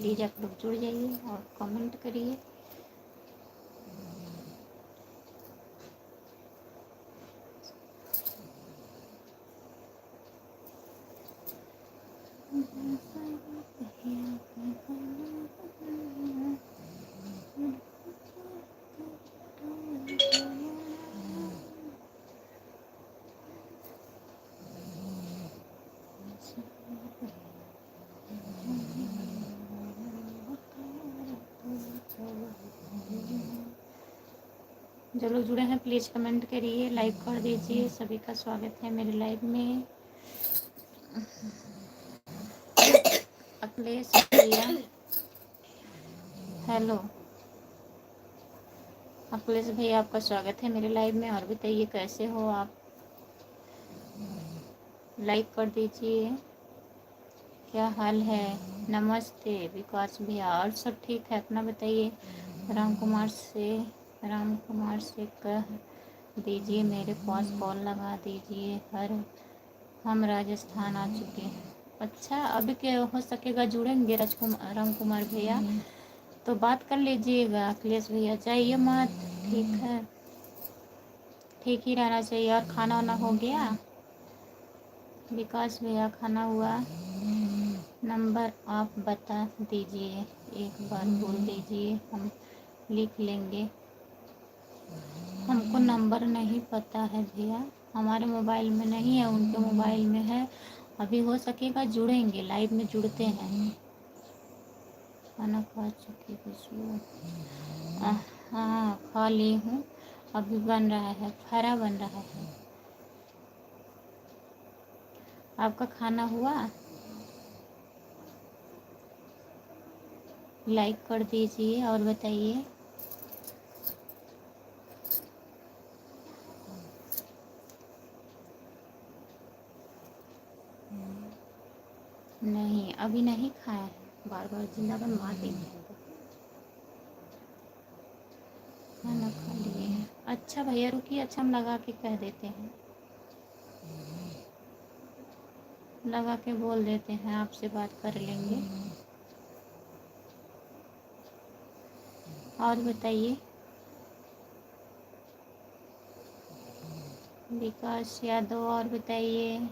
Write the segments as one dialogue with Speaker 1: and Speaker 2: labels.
Speaker 1: Please आप लोग जुड़ जाइए और कमेंट करिए। जो लोग जुड़े हैं प्लीज़ कमेंट करिए, लाइक कर दीजिए। सभी का स्वागत है मेरे लाइव में। अखिलेश भैया हेलो। अखिलेश भैया आपका स्वागत है मेरे लाइव में। और बताइए कैसे हो आप, लाइक कर दीजिए। क्या हाल है? नमस्ते विकास भैया, और सब ठीक है? अपना बताइए। राम कुमार से कह दीजिए मेरे पास कॉल लगा दीजिए। हम राजस्थान आ चुके हैं। अच्छा, अभी क्या हो सकेगा जुड़ेंगे राम कुमार भैया तो बात कर लीजिएगा। अखिलेश भैया चाहिए मत, ठीक है, ठीक ही रहना चाहिए। और खाना वाना हो गया? विकास भैया खाना हुआ? नंबर आप बता दीजिए, एक बार बोल दीजिए, हम लिख लेंगे। हमको नंबर नहीं पता है भैया, हमारे मोबाइल में नहीं है, उनके मोबाइल में है। अभी हो सकेगा जुड़ेंगे, लाइव में जुड़ते हैं। खाना खा चुकी खुशबू? हाँ खा ली हूँ, अभी बन रहा है, फरा बन रहा है। आपका खाना हुआ? लाइक कर दीजिए और बताइए। नहीं अभी नहीं खाया है, बार बार जिंदाबाद मार देंगे। खाना खा लिए हैं? अच्छा भैया रुकिए, अच्छा हम लगा के कह देते हैं, लगा के बोल देते हैं, आपसे बात कर लेंगे। और बताइए। विकास यादव, और बताइए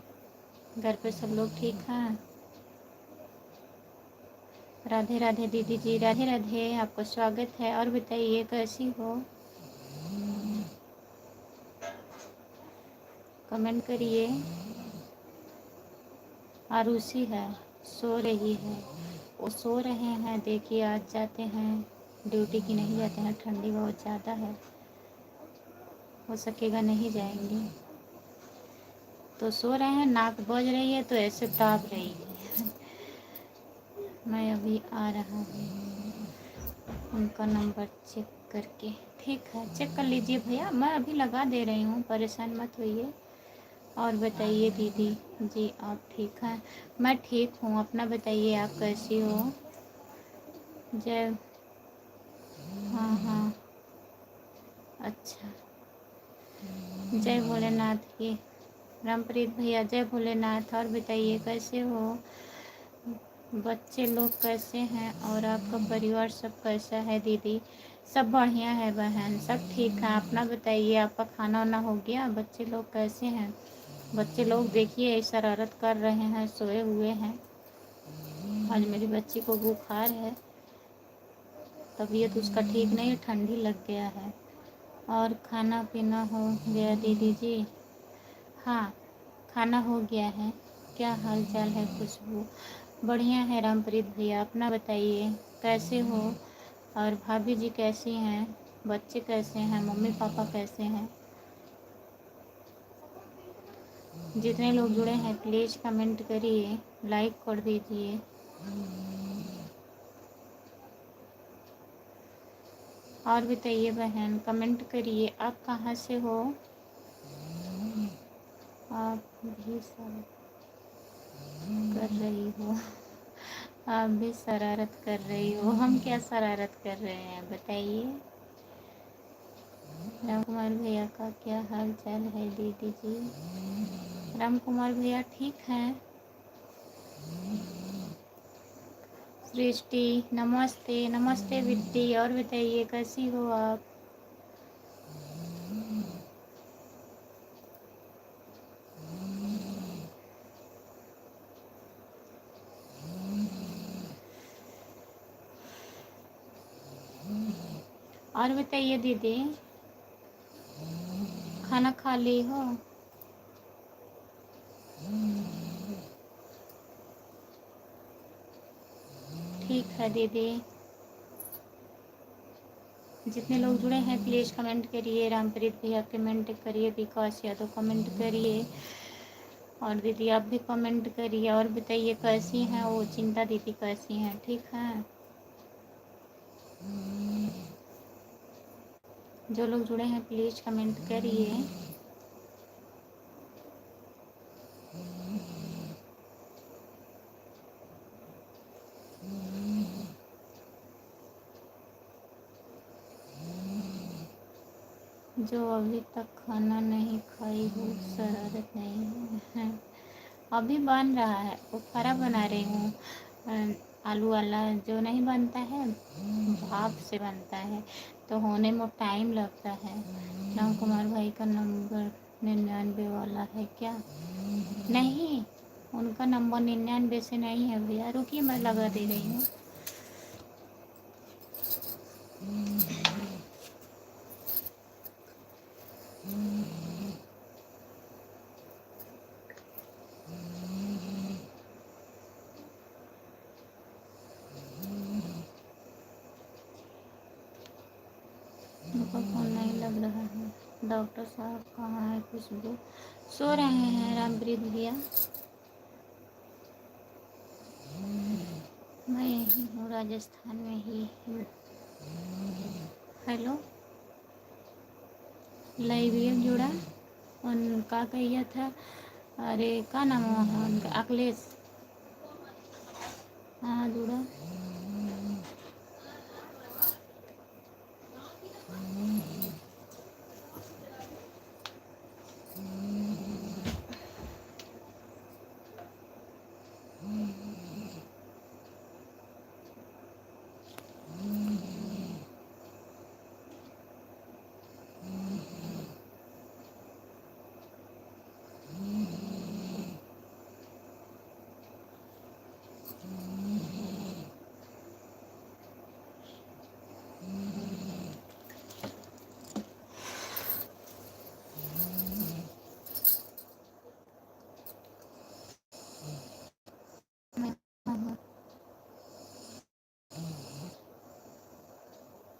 Speaker 1: घर पे सब लोग ठीक हैं? राधे राधे दीदी जी, राधे राधे, आपका स्वागत है। और बताइए कैसी हो, कमेंट करिए। आरुषि है, सो रही है, वो सो रहे हैं। देखिए आज जाते हैं ड्यूटी की, नहीं जाते हैं, ठंडी बहुत ज़्यादा है, हो सकेगा नहीं जाएंगे। तो सो रहे हैं, नाक बज रही है तो ऐसे ताप रही है। मैं अभी आ रहा हूँ उनका नंबर चेक करके। ठीक है चेक कर लीजिए भैया, मैं अभी लगा दे रही हूँ, परेशान मत होइए। और बताइए दीदी जी आप ठीक हैं? मैं ठीक हूँ, अपना बताइए आप कैसी हो? जय, हाँ हाँ अच्छा, जय भोलेनाथ की। रामप्रीत भैया जय भोलेनाथ। और बताइए कैसे हो, बच्चे लोग कैसे हैं, और आपका परिवार सब कैसा है? दीदी सब बढ़िया है, बहन सब ठीक है। अपना बताइए, आपका खाना वाना हो गया? बच्चे लोग कैसे हैं? बच्चे लोग देखिए शरारत कर रहे हैं, सोए हुए हैं। आज मेरी बच्ची को बुखार है, तबीयत उसका ठीक नहीं, ठंडी लग गया है। और खाना पीना हो गया दीदी जी? हाँ खाना हो गया है। क्या हाल चाल है खुशबू? बढ़िया है रामप्रीत भैया, अपना बताइए कैसे हो? और भाभी जी कैसी हैं? बच्चे कैसे हैं? मम्मी पापा कैसे हैं? जितने लोग जुड़े हैं प्लीज़ कमेंट करिए, लाइक कर दीजिए। और बताइए बहन, कमेंट करिए आप कहाँ से हो? आप भी सब कर रही हो, आप भी शरारत कर रही हो। हम क्या शरारत कर रहे हैं बताइए। राम कुमार भैया का क्या हाल चाल है दीदी जी? राम कुमार भैया ठीक हैं, सृष्टि नमस्ते। नमस्ते विद्या। और बताइए कैसी हो आप? और बताइए दीदी, खाना खा ली हो? ठीक है दीदी। जितने लोग जुड़े हैं प्लीज़ कमेंट करिए। रामप्रीत भैया कमेंट करिए, विकास यादव कमेंट करिए, और दीदी आप भी कमेंट करिए। और बताइए कैसी हैं वो चिंता दीदी, कैसी हैं? ठीक है। जो लोग जुड़े हैं प्लीज़ कमेंट करिए। जो अभी तक खाना नहीं खाई हो शरारत नहीं है। अभी बन रहा है, वो फरा बना रही हूँ। आलू वाला जो नहीं बनता है, भाप से बनता है, तो होने में टाइम लगता है। राम कुमार भाई का नंबर 99 वाला है क्या? नहीं, उनका नंबर 99 से नहीं है भैया। रुकिए मैं लगा दे रही हूँ। उनका फ़ोन नहीं लग रहा है। डॉक्टर साहब कहाँ है? खुशबू सो रहे हैं रामप्रीत भैया। मैं यही हूँ, राजस्थान में ही हूँ। हेलो, लाइव जुड़ा। उनका कहिया था, अरे का नाम है उनका? अखिलेश। हाँ जुड़ा।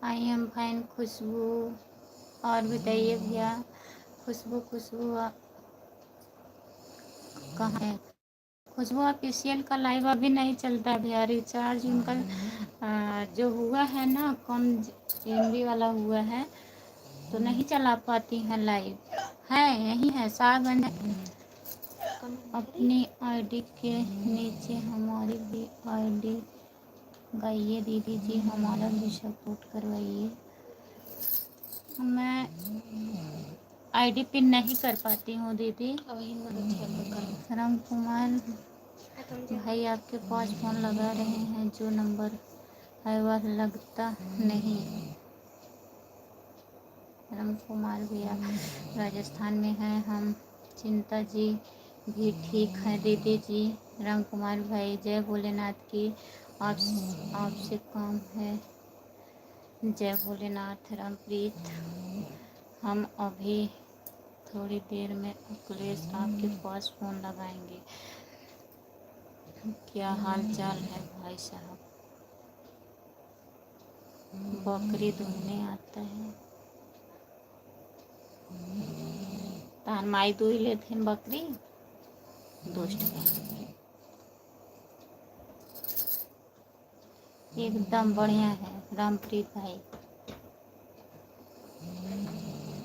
Speaker 1: आई एम फाइन खुशबू। और बताइए भैया, खुशबू कहाँ है? खुशबू ऑफिशियल का लाइव अभी नहीं चलता है भैया। रिचार्ज उनका जो हुआ है ना, कम MB वाला हुआ है, तो नहीं चला पाती हैं लाइव। है यही है सागंज। अपनी आईडी के नीचे हमारी भी आईडी गाइए दीदी जी, हमारा भी सपोर्ट करवाइए। मैं आईडी पिन नहीं कर पाती हूँ दीदी। राम कुमार भाई आपके पास फ़ोन लगा रहे हैं, जो नंबर है वह लगता नहीं। राम कुमार भैया राजस्थान में हैं हम। चिंता जी भी ठीक है दीदी जी। राम कुमार भाई जय भोलेनाथ की। आपसे काम है। जय भोलेनाथ। रामप्रीत, हम अभी थोड़ी देर में अखिलेश आपके पास फ़ोन लगाएंगे। क्या हाल चाल है भाई साहब? बकरी दूहने आता है। तान माई दूही लेते हैं बकरी। दुष्ट है, एकदम बढ़िया है रामप्रीत भाई।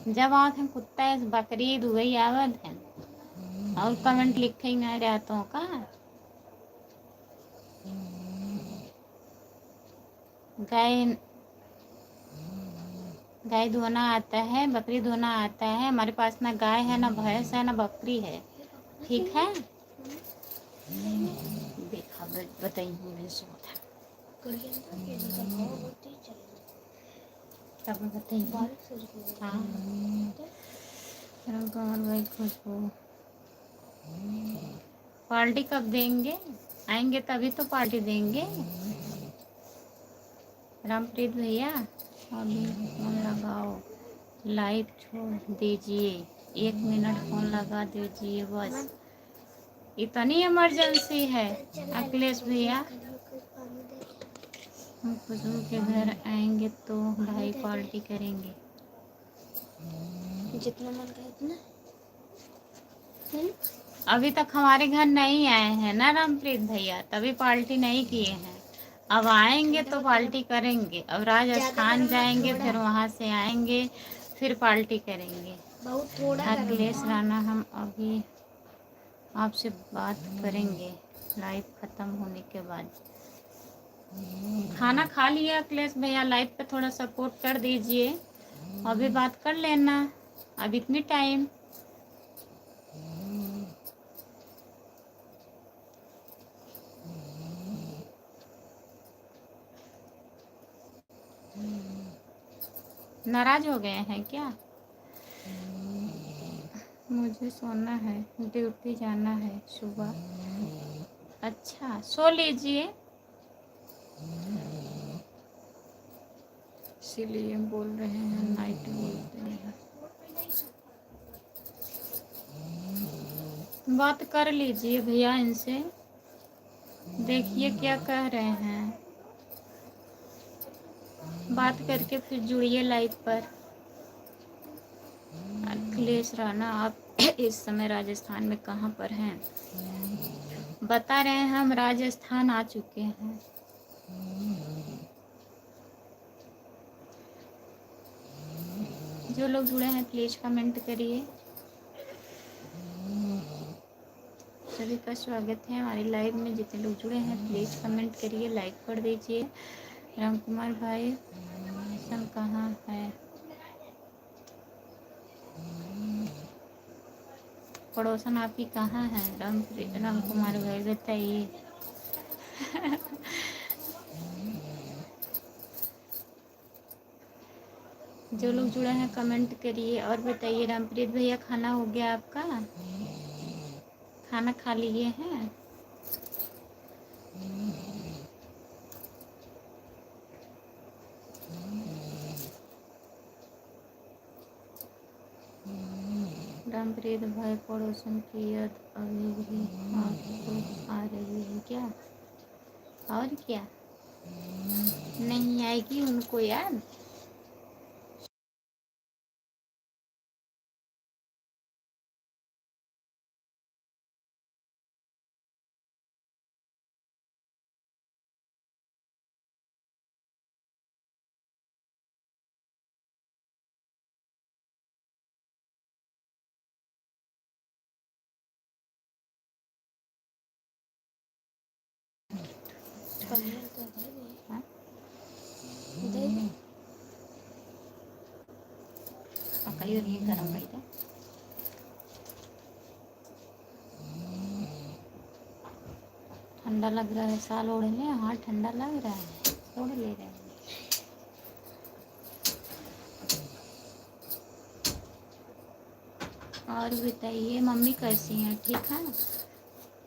Speaker 1: जब आवत हैं कुत्ता बकरी दुहई आवत हैं, और कमेंट लिखे ही नहीं रहते का। गाय गाय धोना आता है, बकरी धोना आता है। हमारे पास ना गाय है, ना भैंस है, ना बकरी है। ठीक है, देखा बताइए। तब बताइए। हाँ कमर भाई खुशबू पार्टी कब देंगे? आएंगे तभी तो पार्टी देंगे। रामप्रीत भैया अभी फोन लगाओ, लाइव छोड़ दीजिए, 1 मिनट फोन लगा दीजिए बस, इतनी इमरजेंसी है। अखिलेश भैया हम खुशबू के घर आएंगे तो भाई पार्टी करेंगे, जितना मन करे उतना। अभी तक हमारे घर नहीं आए हैं ना रामप्रीत भैया, तभी पार्टी नहीं किए हैं। अब आएंगे तो पार्टी करेंगे। अब राजस्थान जाएंगे, फिर वहाँ से आएंगे, फिर पार्टी करेंगे। बहुत थोड़ा। अखिलेश राणा हम अभी आपसे बात करेंगे लाइव ख़त्म होने के बाद। खाना खा लिया अखिलेश भैया, लाइव पे थोड़ा सपोर्ट कर दीजिए, अभी बात कर लेना। अब इतनी टाइम नाराज हो गए हैं क्या? मुझे सोना है, ड्यूटी जाना है सुबह। अच्छा सो लीजिए, इसीलिए बोल रहे हैं नाइट बोलते हैं। बात कर लीजिए भैया इनसे, देखिए क्या कह रहे हैं, बात करके फिर जुड़िए लाइव पर। अखिलेश राणा आप इस समय राजस्थान में कहाँ पर हैं? बता रहे हैं हम राजस्थान आ चुके हैं। जो लोग जुड़े हैं प्लीज कमेंट करिए। सभी का स्वागत है हमारी लाइव में। जितने लोग जुड़े हैं प्लीज कमेंट करिए, लाइक कर दीजिए। राम कुमार भाई सब कहाँ है? पड़ोसन आपकी कहाँ है? राम कुमार भाई बताइए। जो लोग जुड़े हैं कमेंट करिए और बताइए। रामप्रीत भैया खाना हो गया आपका? खाना खा लिए हैं? रामप्रीत भाई पड़ोसन की याद अभी भी आपको आ रही है क्या? और क्या नहीं आएगी उनको याद? हाँ? कहीं नहीं गरम कर दे। ठंडा लग रहा है, साल ओढ़ ले। हाँ ठंडा लग रहा है, ओढ़ ले रहे हैं। और बताइए मम्मी कैसी हैं? ठीक है?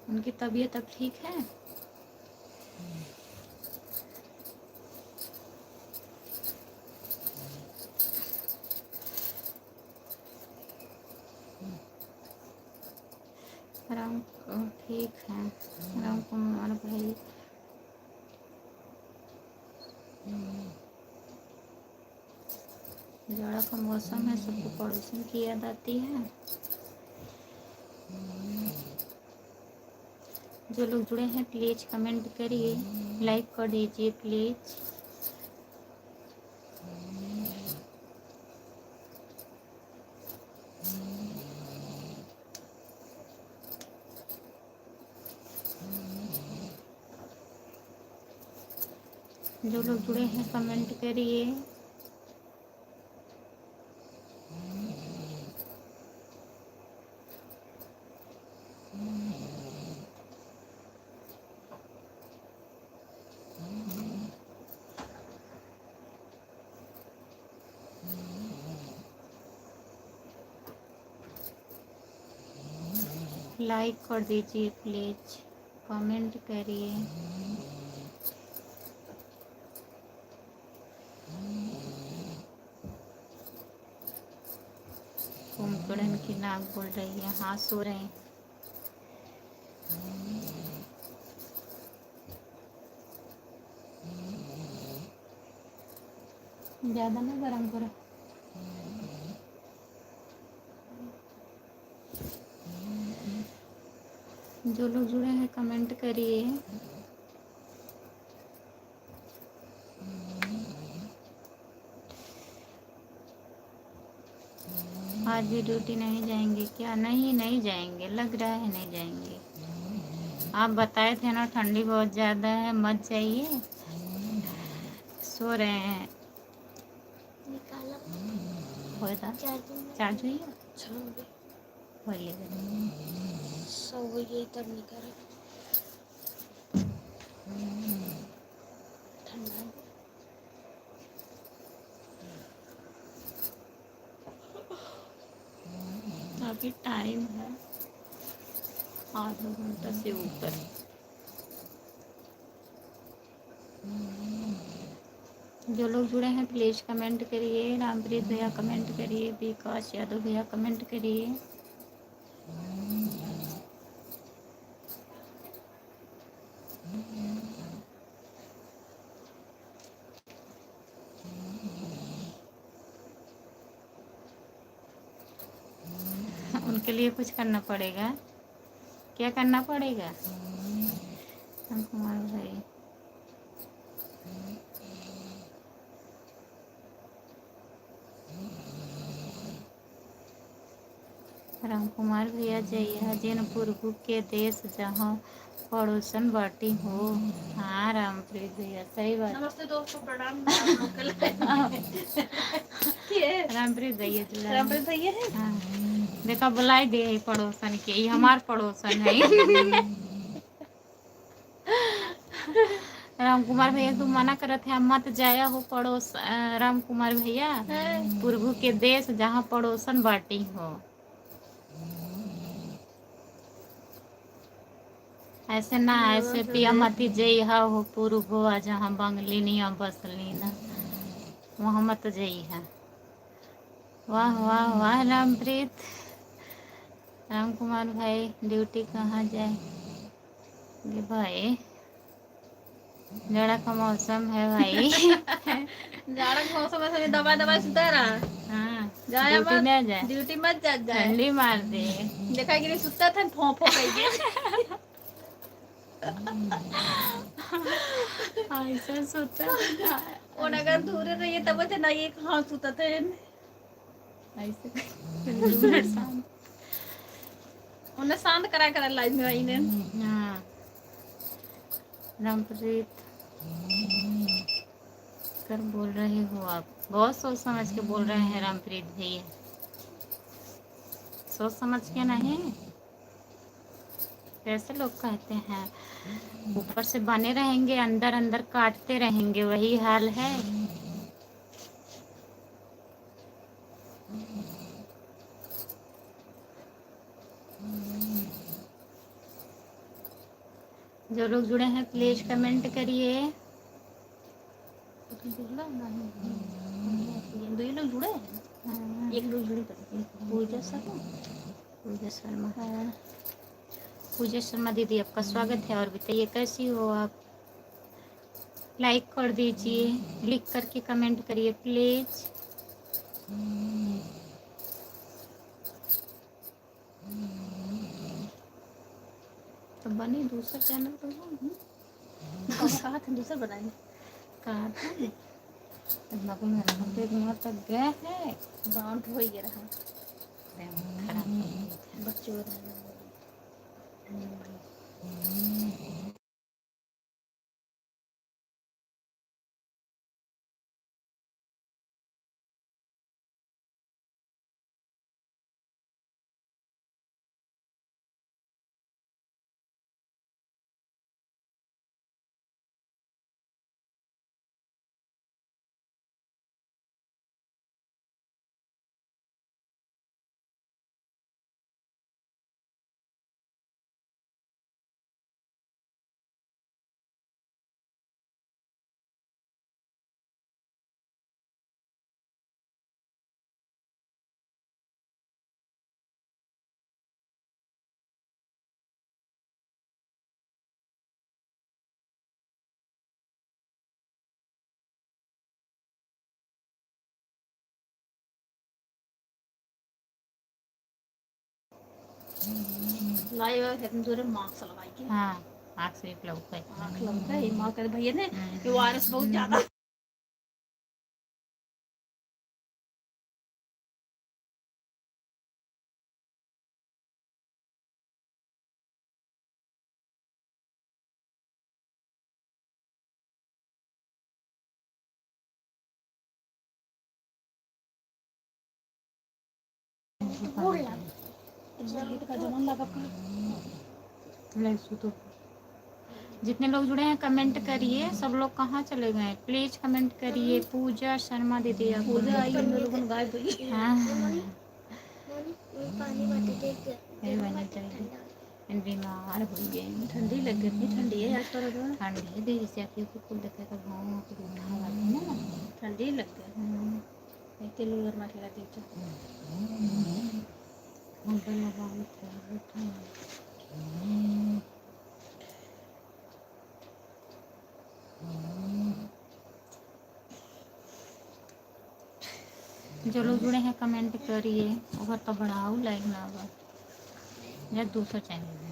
Speaker 1: उनकी तबीयत अब ठीक है? राम ठीक है राम कुमार भाई। जाड़ा का मौसम है, सबको पड़ोसन की याद आती है। जो लोग जुड़े हैं प्लीज कमेंट करिए, लाइक कर दीजिए प्लीज। जो लोग जुड़े हैं कमेंट करिए। लाइक कर दीजिए प्लीज, कमेंट करिए। कुंभकर्ण की नाक बोल रही है, हाँ सो रहे हैं। ज़्यादा ना गरम करो। जो लोग जुड़े हैं कमेंट करिए। आज भी ड्यूटी नहीं जाएंगे क्या? नहीं, नहीं जाएंगे, लग रहा है नहीं जाएंगे। आप बताए थे ना ठंडी बहुत ज़्यादा है, मत जाइए। सो रहे हैं। होता चार्ज हुई है, तब निकाल। अभी टाइम है आधा घंटा से ऊपर। जो लोग जुड़े हैं प्लीज़ कमेंट करिए। रामप्रीत भैया कमेंट करिए, विकास यादव भैया कमेंट करिए। उनके लिए कुछ करना पड़ेगा। क्या करना पड़ेगा? राम कुमार भाई, राम कुमार भैया जय जिनपुर के देश जहाँ पड़ोसन बाटी हो। हाँ रामप्रीत भैया सही बात। नमस्ते दोस्तों, प्रणाम। रामप्रीत भैया जुड़ा, रामप्रीत भैया है। हाँ देखा, बुलाई दे पड़ोसन के, ये हमार पड़ोसन है। राम कुमार भैया तुम मना करत है, मत जाया हो पड़ोस। राम कुमार भैया पुरगु के देश जहाँ पड़ोसन बाटी हो। ऐसे ना, ऐसे पिया मती जई हो पुरगुआ जहाँ बंगलिनिया बसली ना, वहाँ मत जई है। वाह वाह वाह रामप्रीत। राम कुमार भाई ड्यूटी कहाँ जाए भाई? जाड़ा का मौसम है भाई। जाड़ा का मौसम में दबा दबा सुता रहा। हाँ ड्यूटी ना जाए, ड्यूटी मत जा, ठंडी मार दे। देखा कि नहीं सुता था, फो फो कहिए। ऐसा सुता और अगर दूर रहिए तब तो नहीं कहाँ सुता था ऐसे। उन्हें शांत करा कर लाइव में आई ने। हाँ रामप्रीत कर बोल रहे हो आप, बहुत सोच समझ के बोल रहे हैं रामप्रीत भैया। सोच समझ के नहीं, कैसे लोग कहते हैं ऊपर से बने रहेंगे, अंदर अंदर काटते रहेंगे, वही हाल है। जो लोग जुड़े हैं प्लीज कमेंट करिए। दो ही लोग जुड़े हैं, एक लोग जुड़ी पूजा शर्मा। पूजा शर्मा, पूजा शर्मा दीदी आपका स्वागत है। और बताइए कैसी हो आप? लाइक कर दीजिए, लिख करके कमेंट करिए प्लीज। तो बने दूसरा चैनल तो कहा था दूसरा बनाएंगे, कहा था तक गए हैं बाउंड हो गया रहा बच्चों। लाइव एकदम जोरे मास्क लगाई के। हाँ आँख से एक लौका है, आँख लौका है माँ के भैया ने ये वायरस बहुत ज्यादा। जितने लोग जुड़े हैं कमेंट करिए। सब लोग कहाँ चले गए? प्लीज कमेंट करिए। पूजा शर्मा दीदी आप पूजा आई हम लोगों ने गायब हुई। हाँ बीमार हो गए। ठंडी लग गई। ठंडी है आज पर ठंडी है दीदी से आपको कुल देखे का भाव उठा वाली ना ठंडी लग गई। तेल गरमा खिला दीजिए। जो लोग जुड़े हैं कमेंट करिए। अगर तो बढ़ाओ लाइक ना होगा या दूसरा चैनल है।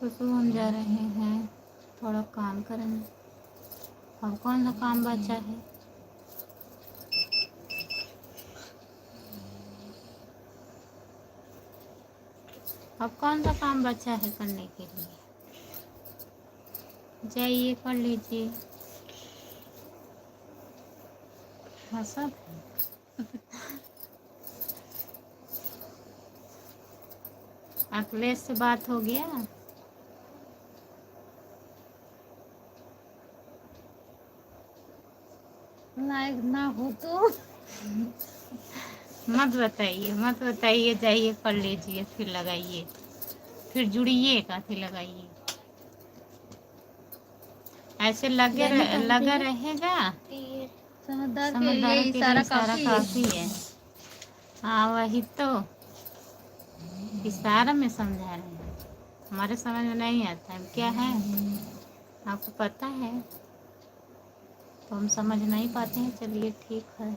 Speaker 1: तो हम जा रहे हैं थोड़ा काम करेंगे। अब कौन सा काम बचा है? अब कौन सा काम बचा है करने के लिए? जाइए कर लीजिए। हाँ सब अखिलेश से बात हो गया? लाइक ना हो तो मत बताइए। जाइए कर लीजिए फिर लगाइए, फिर जुड़िए काफी लगाइए। ऐसे लगा रहेगा। समझदार के लिए इशारा काफी है। हाँ वही तो इशारा में समझा रहे हैं। हमारे समझ में नहीं आता है क्या है, आपको पता है तो हम समझ नहीं पाते हैं। चलिए ठीक है।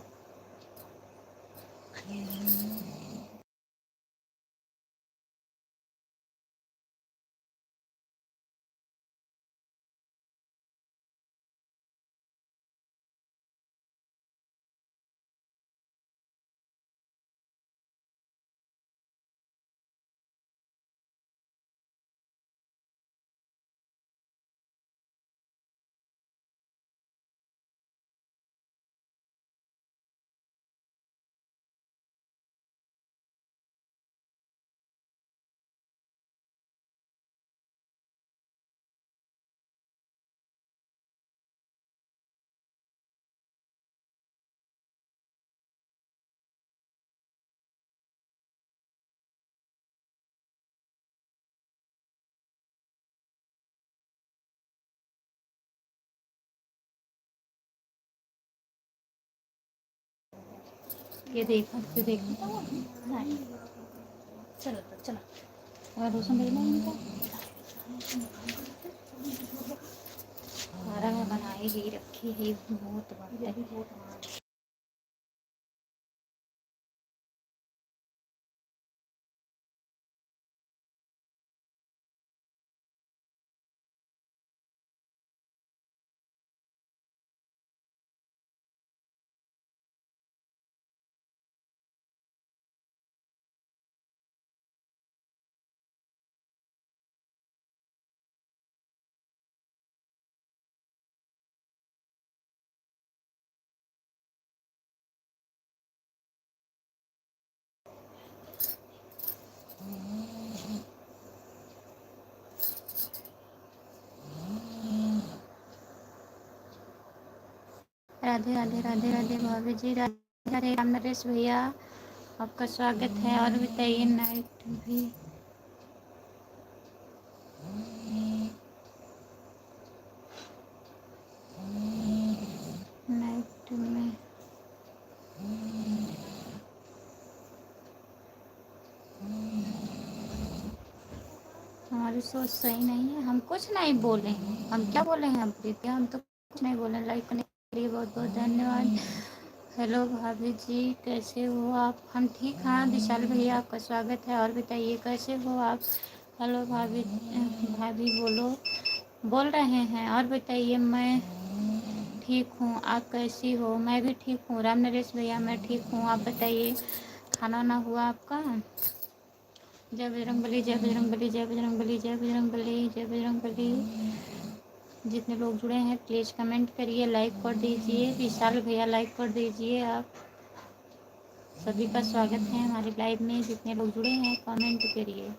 Speaker 1: ये देखा नहीं। चलो और रोशन भेजना इनका खाना में बनाई ही रखी है बहुत। राधे राधे राधे राधे भाभी जी, राधे राधे। राम नरेश भैया आपका स्वागत है। और बताइए नाइट भी नाइट में हमारी सोच सही नहीं है। हम कुछ नहीं बोले हैं। हम क्या बोले हैं हम प्रीति? हम तो कुछ नहीं बोले। लाइक करने के लिए बहुत बहुत धन्यवाद। हेलो भाभी जी, कैसे हो आप? हम ठीक हैं। विशाल भैया आपका स्वागत है। और बताइए कैसे हो आप? हेलो भाभी, भाभी बोल रहे हैं। और बताइए मैं ठीक हूँ, आप कैसी हो? मैं भी ठीक हूँ। राम नरेश भैया मैं ठीक हूँ, आप बताइए खाना ना हुआ आपका? जय बजरंगबली, जय बजरंगबली, जय बजरंगबली, जय बजरंगबली, जय बजरंगबली। जितने लोग जुड़े हैं प्लीज़ कमेंट करिए, लाइक कर दीजिए। विशाल भैया लाइक कर दीजिए। आप सभी का स्वागत है हमारे लाइव में। जितने लोग जुड़े हैं कमेंट करिए।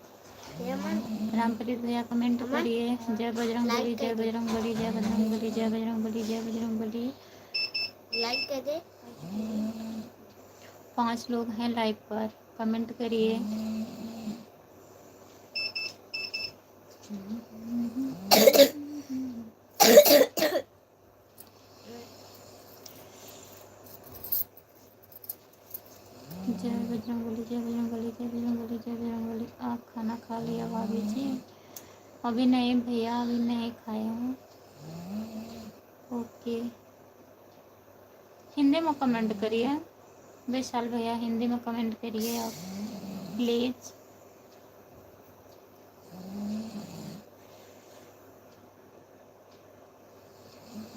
Speaker 1: रामप्रीत भैया कमेंट करिए। जय बजरंगबली, जय बजरंगबली, जय बजरंगबली, जय बजरंगबली, जय बजरंगबली। लाइक कर दे। 5 लोग हैं लाइव पर, कमेंट करिए। जय बजरंगबली, जय बजरंगबली, जय बजरंगबली, जय बजरंगबली। आप खाना खा लिया भाभी जी? अभी नहीं भैया, अभी नहीं खाए हूँ। ओके, हिंदी में कमेंट करिए। विशाल भैया हिंदी में कमेंट करिए आप प्लीज़।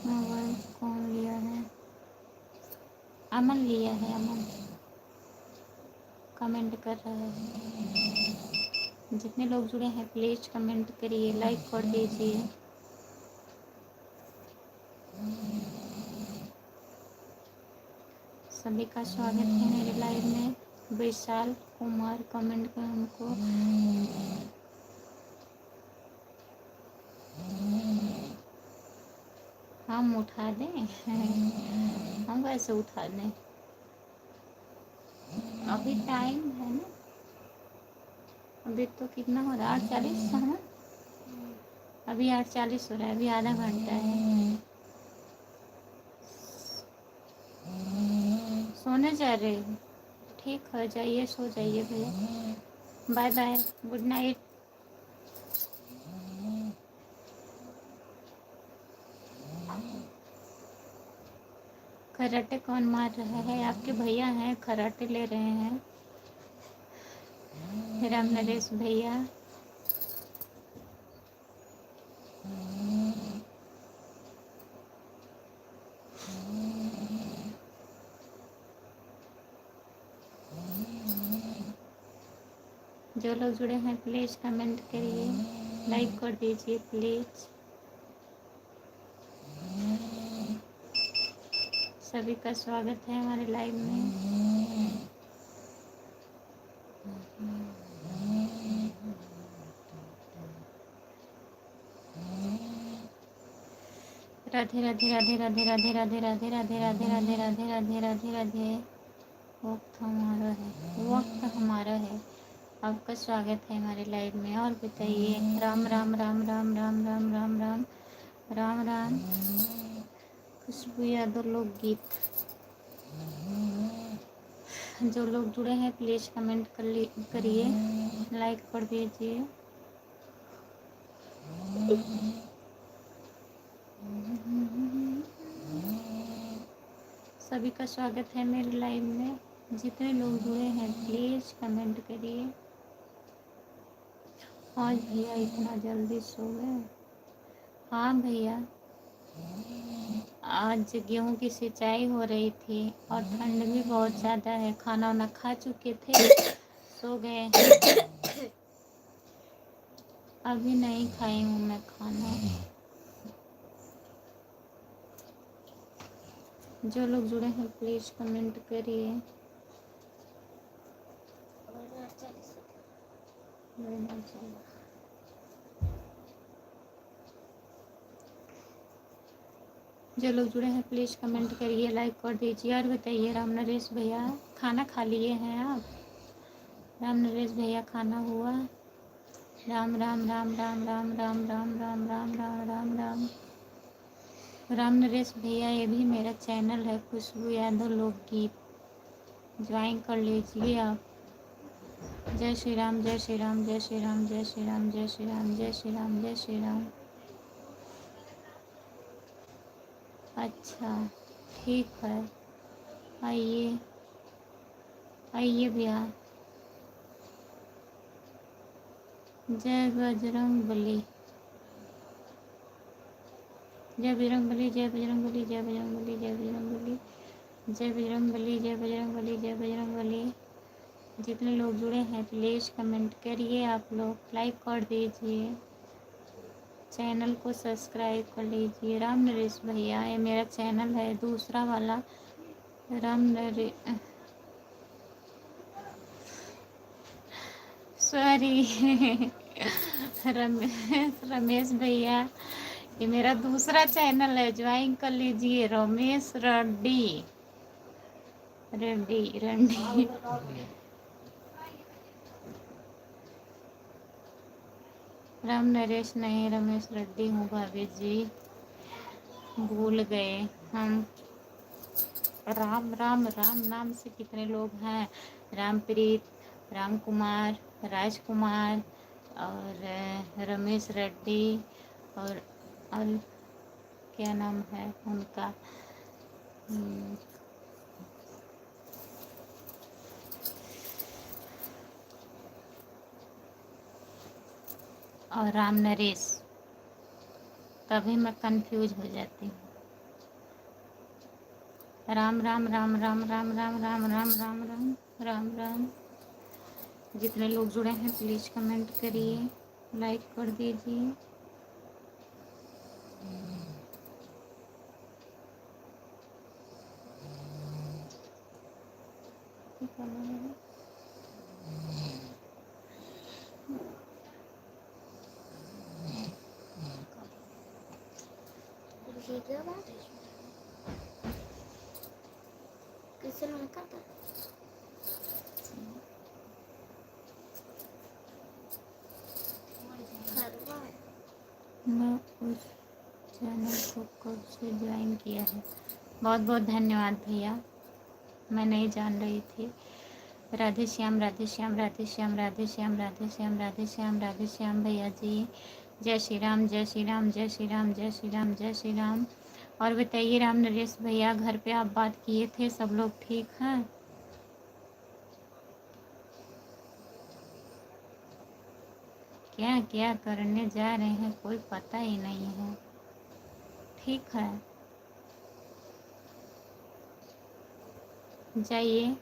Speaker 1: मोबाइल कौन लिया है? अमन लिया है। अमन कमेंट कर रहा है। जितने लोग जुड़े हैं प्लीज़ कमेंट करिए, लाइक कर दीजिए। सभी का स्वागत है मेरे लाइव में। विशाल कुमार कमेंट कर हमको। हम उठा दें? हम कैसे उठा दें? अभी टाइम है ना, अभी तो कितना हो रहा है? 8:40 है ना? अभी 8:40 हो रहा है, अभी आधा घंटा है। सोने जा रहे हो? ठीक है, जाइए सो जाइए भैया। Bye bye, good night. खर्राटे कौन मार रहा है? आपके भैया हैं, खर्राटे ले रहे हैं। राम नरेश भैया। जो लोग जुड़े हैं प्लीज़ कमेंट करिए, लाइक कर दीजिए प्लीज़। सभी का स्वागत है हमारे लाइव में। राधे राधे राधे राधे राधे राधे राधे राधे राधे राधे राधे राधे राधे राधे। वक्त हमारा है, वक्त हमारा है। आपका स्वागत है हमारे लाइव में। और बताइए राम राम राम राम राम राम राम राम राम राम। खुशबू यादव लोकगीत। जो लोग जुड़े हैं प्लीज़ कमेंट करिए, लाइक कर दीजिए। सभी का स्वागत है मेरे लाइव में। जितने लोग जुड़े हैं प्लीज़ कमेंट करिए। आज भैया इतना जल्दी सो गए? हाँ भैया, आज गेहूं की सिंचाई हो रही थी और ठंड भी बहुत ज़्यादा है। खाना वाना खा चुके थे, सो गए हैं। अभी नहीं खाई हूँ मैं खाना। जो लोग जुड़े हैं प्लीज़ कमेंट करिए। जो लोग जुड़े हैं प्लीज़ कमेंट करिए, लाइक कर दीजिए। और बताइए राम नरेश भैया खाना खा लिए हैं आप? राम नरेश भैया खाना हुआ? राम राम राम राम राम राम राम राम राम राम राम राम राम नरेश भैया, ये भी मेरा चैनल है खुशबू यादव लोकगीत, ज्वाइन कर लीजिए आप। जय श्री राम जय श्री राम जय श्री राम जय श्री राम जय श्री राम जय श्री राम जय श्री राम। अच्छा ठीक है, आइए आइए भैया। जय बजरंग बली, जय बजरंग बली, जय बजरंग बली, जय बजरंग बली, जय बजरंग बली, जय बजरंग बली, जय बजरंग बली, जय बजरंग बली। जितने लोग जुड़े हैं प्लीज़ कमेंट करिए, आप लोग लाइक कर दीजिए, चैनल को सब्सक्राइब कर लीजिए। राम नरेश भैया ये मेरा चैनल है, दूसरा वाला राम नरे सॉरी रमेश भैया ये मेरा दूसरा चैनल है, ज्वाइन कर लीजिए। रमेश रेड्डी रेड्डी रेड्डी राम नरेश नहीं, रमेश रेड्डी हूँ भाभी जी, भूल गए हम। राम राम राम नाम से कितने लोग हैं? रामप्रीत, राम कुमार, राजकुमार और रमेश रेड्डी और क्या नाम है उनका, और राम नरेश, तभी मैं कंफ्यूज हो जाती हूँ। राम राम राम राम राम राम राम राम राम राम राम राम। जितने लोग जुड़े हैं प्लीज़ कमेंट करिए, लाइक कर दीजिए। मैं उस चैनल को कब से ज्वाइन किया है? बहुत बहुत धन्यवाद भैया, मैं नहीं जान रही थी। राधे श्याम राधे श्याम राधे श्याम राधे श्याम राधे श्याम राधे श्याम राधे श्याम भैया जी। जय श्री राम जय श्री राम जय श्री राम जय श्री राम जय श्री राम। और बताइए राम नरेश भैया, घर पे आप बात किए थे, सब लोग ठीक हैं? क्या क्या करने जा रहे हैं कोई पता ही नहीं है। ठीक है, जाइए।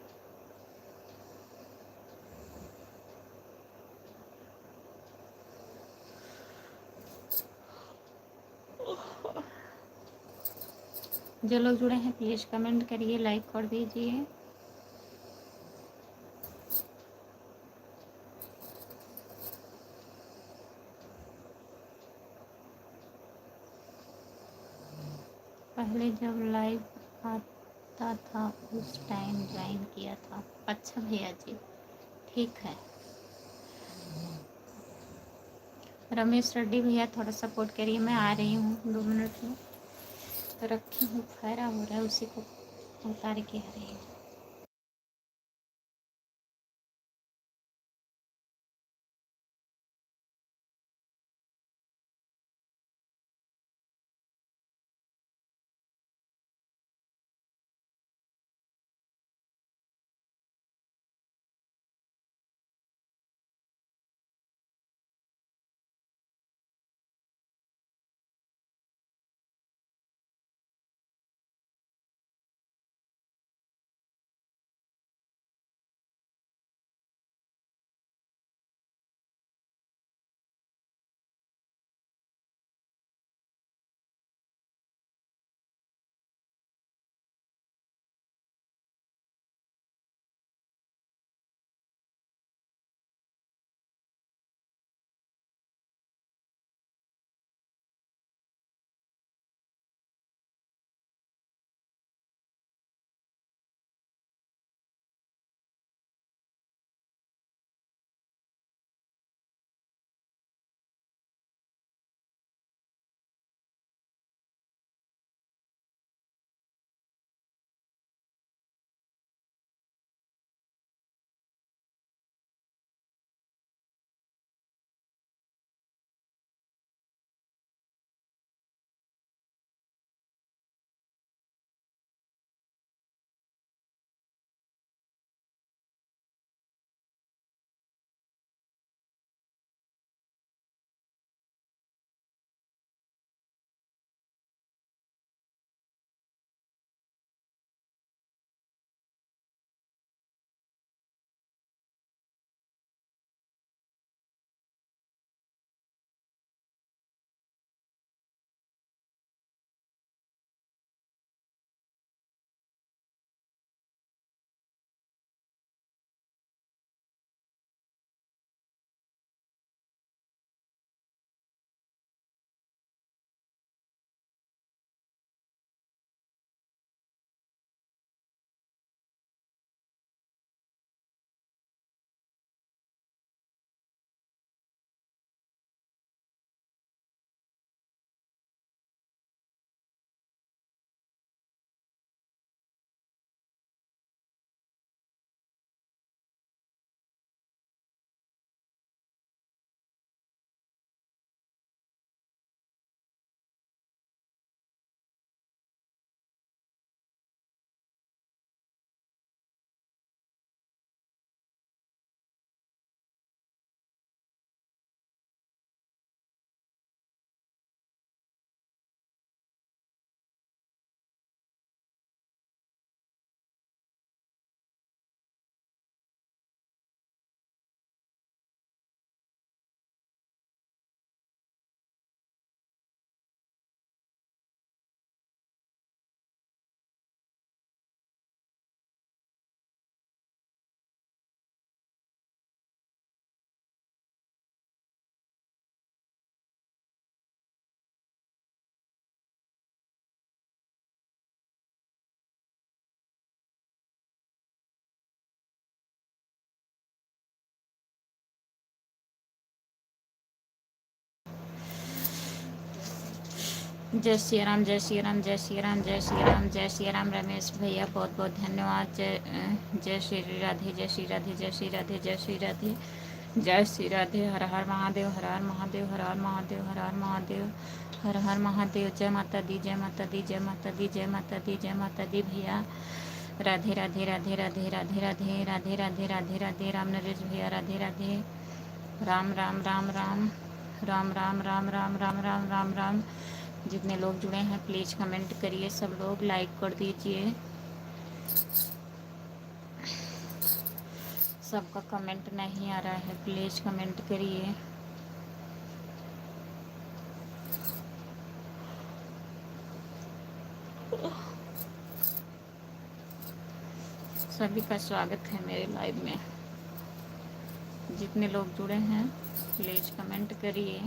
Speaker 1: जो लोग जुड़े हैं प्लीज़ कमेंट करिए, लाइक कर दीजिए। पहले जब लाइव आता था उस टाइम ज्वाइन किया था। अच्छा भैया जी, ठीक है। रमेश रेड्डी भैया थोड़ा सपोर्ट करिए, मैं आ रही हूँ 2 मिनट में। तो रखी हूँ, खैरा हो रहा है, उसी को उतार के आ रही हूँ। जय श्री राम, जय श्री राम, जय श्री राम, जय श्री राम, जय श्री राम। रमेश भैया बहुत बहुत धन्यवाद। जय श्री राधे, जय श्री राधे, जय श्री राधे, जय श्री राधे, जय श्री राधे। हर हर महादेव, हर हर महादेव, हर हर महादेव, हर हर महादेव, हर हर महादेव। जय माता दी, जय माता दी, जय माता दी, जय माता दी, जय माता दी भैया। राधे राधे राधे राधे राधे राधे राधे राधे राधे राधे। राम नरेश भैया राधे राधे। राम राम राम राम राम राम राम राम राम राम राम राम। जितने लोग जुड़े हैं प्लीज़ कमेंट करिए, सब लोग लाइक कर दीजिए। सबका कमेंट नहीं आ रहा है, प्लीज़ कमेंट करिए। सभी का स्वागत है मेरे लाइव में। जितने लोग जुड़े हैं प्लीज़ कमेंट करिए।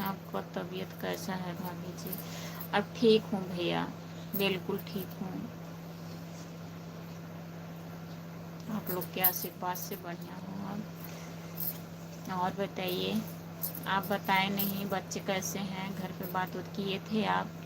Speaker 1: आपका तबीयत कैसा है भाभी जी? अब ठीक हूँ भैया, बिल्कुल ठीक हूँ। आप लोग के आशीर्वाद से बढ़िया हूँ अब। और बताइए, आप बताएं नहीं, बच्चे कैसे हैं? घर पे बात उत किए थे आप?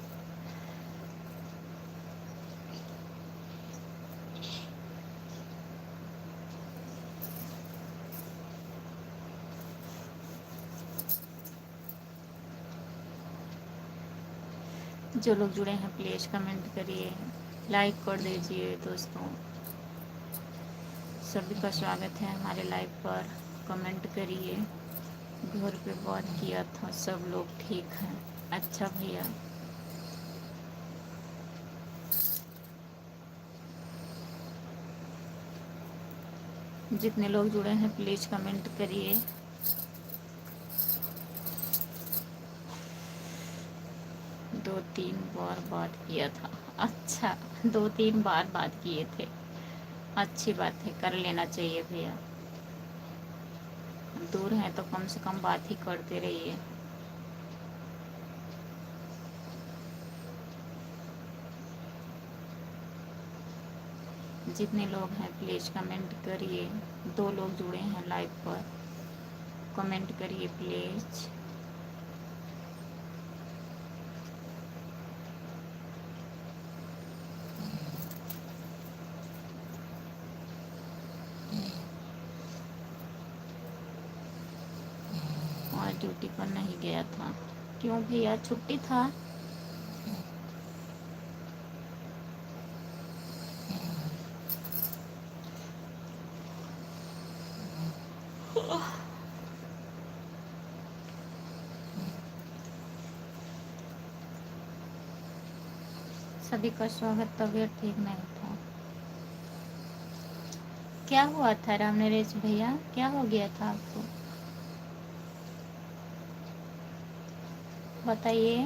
Speaker 1: जो लोग जुड़े हैं प्लीज़ कमेंट करिए, लाइक कर दीजिए दोस्तों। सभी का स्वागत है हमारे लाइव पर। कमेंट करिए। घर पे बात किया था, सब लोग ठीक हैं। अच्छा भैया, जितने लोग जुड़े हैं प्लीज़ कमेंट करिए। दो तीन बार बात किया था? अच्छा, 2-3 बार बात किए थे। अच्छी बात है, कर लेना चाहिए भैया। दूर हैं तो कम से कम बात ही करते रहिए। जितने लोग हैं प्लीज़ कमेंट करिए। 2 लोग जुड़े हैं लाइव पर, कमेंट करिए प्लीज़। और ड्यूटी पर नहीं गया था? क्यों भैया, छुट्टी था? सभी का स्वागत। तबीयत ठीक नहीं था? क्या हुआ था राम नरेश भैया, क्या हो गया था आपको? बताइए।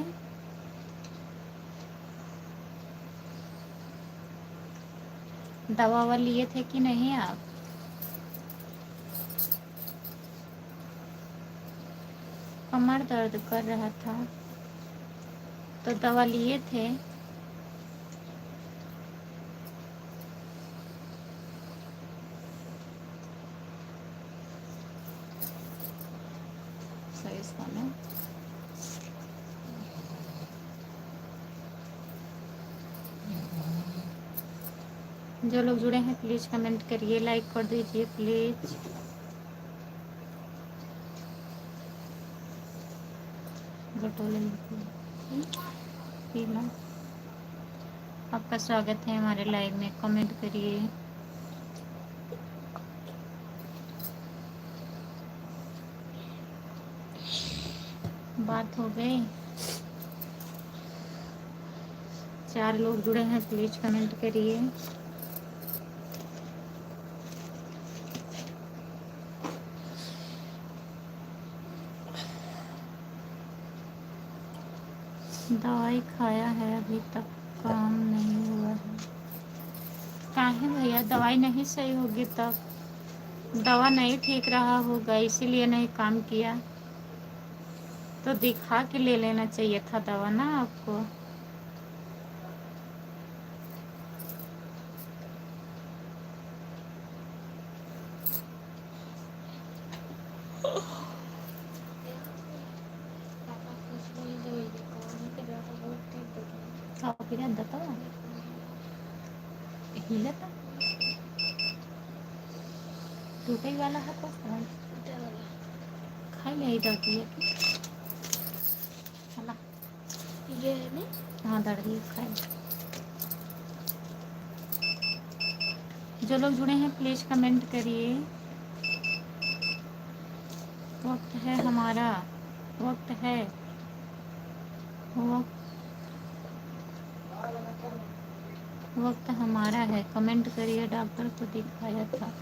Speaker 1: दवा ववा लिए थे कि नहीं आप? कमर दर्द कर रहा था तो दवा लिए थे? सही समय। जो लोग जुड़े हैं प्लीज़ कमेंट करिए, लाइक कर दीजिए प्लीज़। बटोले पीला। आपका स्वागत है हमारे लाइव में, कमेंट करिए। बात हो गई। 4 लोग जुड़े हैं प्लीज़ कमेंट करिए। दवाई खाया है, अभी तक काम नहीं हुआ है। काहे भैया, दवाई नहीं सही होगी तब? दवा नहीं ठीक रहा होगा इसीलिए नहीं काम किया। तो दिखा के ले लेना चाहिए था दवा ना आपको। Kopi ada tau? Hila था टूटे वाला है तो खाई ले इधर दिए चला ये है हाँ दर्द खाए। जो लोग जुड़े हैं प्लीज़ कमेंट करिए। वक्त है हमारा, वक्त है, वक्त हमारा है। कमेंट करिए। डॉक्टर को दिखाया था,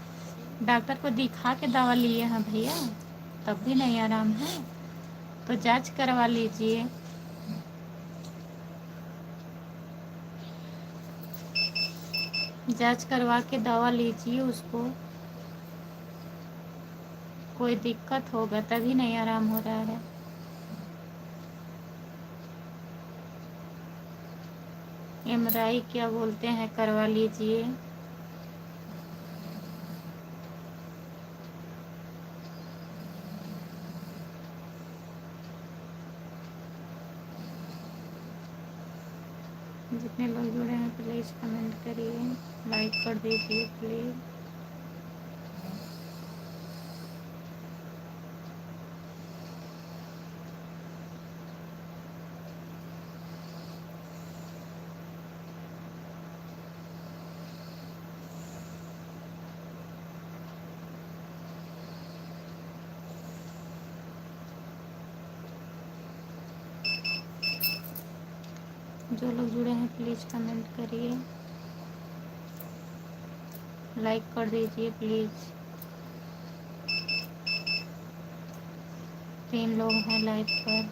Speaker 1: डॉक्टर को दिखा के दवा लिए हैं भैया, तब भी नहीं आराम है तो जांच करवा लीजिए। जांच करवा के दवा लीजिए। उसको कोई दिक्कत होगा तभी नहीं आराम हो रहा है। एमआरआई क्या बोलते हैं, करवा लीजिए। जितने लोग जुड़े हैं प्लीज़ कमेंट करिए, लाइक कर दीजिए प्लीज़। जो लोग जुड़े हैं प्लीज़ कमेंट करिए, लाइक कर दीजिए प्लीज़। 3 लोग हैं लाइव पर।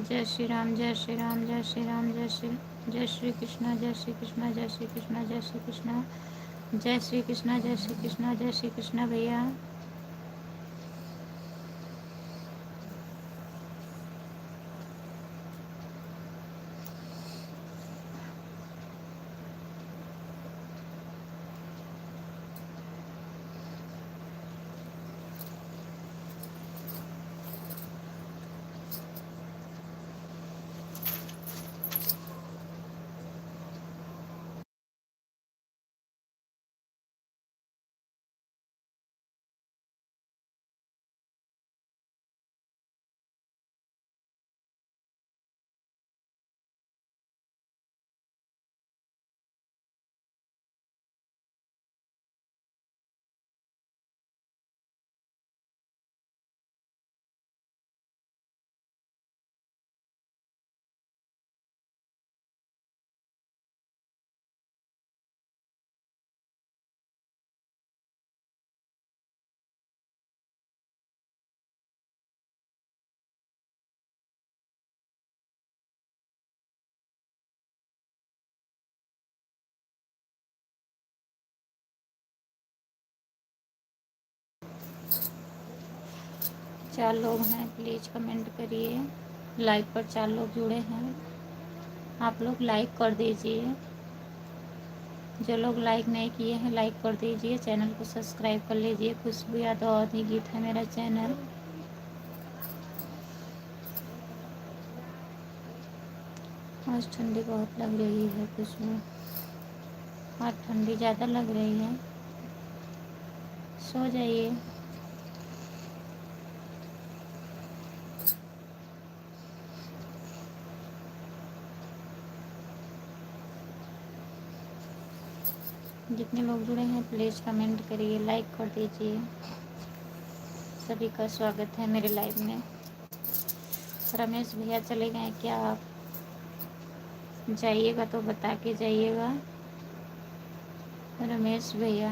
Speaker 1: जय श्री राम, जय श्री राम, जय श्री राम, जय श्री कृष्णा, जय श्री कृष्णा, जय श्री कृष्णा, जय श्री कृष्णा, जय श्री कृष्णा, जय श्री कृष्णा, जय श्री कृष्णा भैया। चार लोग हैं प्लीज़ कमेंट करिए। लाइव पर 4 लोग जुड़े हैं, आप लोग लाइक कर दीजिए। जो लोग लाइक नहीं किए हैं लाइक कर दीजिए। चैनल को सब्सक्राइब कर लीजिए। खुशबू यादव अवधी गीत है मेरा चैनल। आज ठंडी बहुत लग रही है खुशबू, आज ठंडी ज़्यादा लग रही है। सो जाइए। जितने लोग जुड़े हैं प्लीज़ कमेंट करिए, लाइक कर दीजिए। सभी का स्वागत है मेरे लाइव में। रमेश भैया चले गए क्या? आप जाइएगा तो बता के जाइएगा रमेश भैया।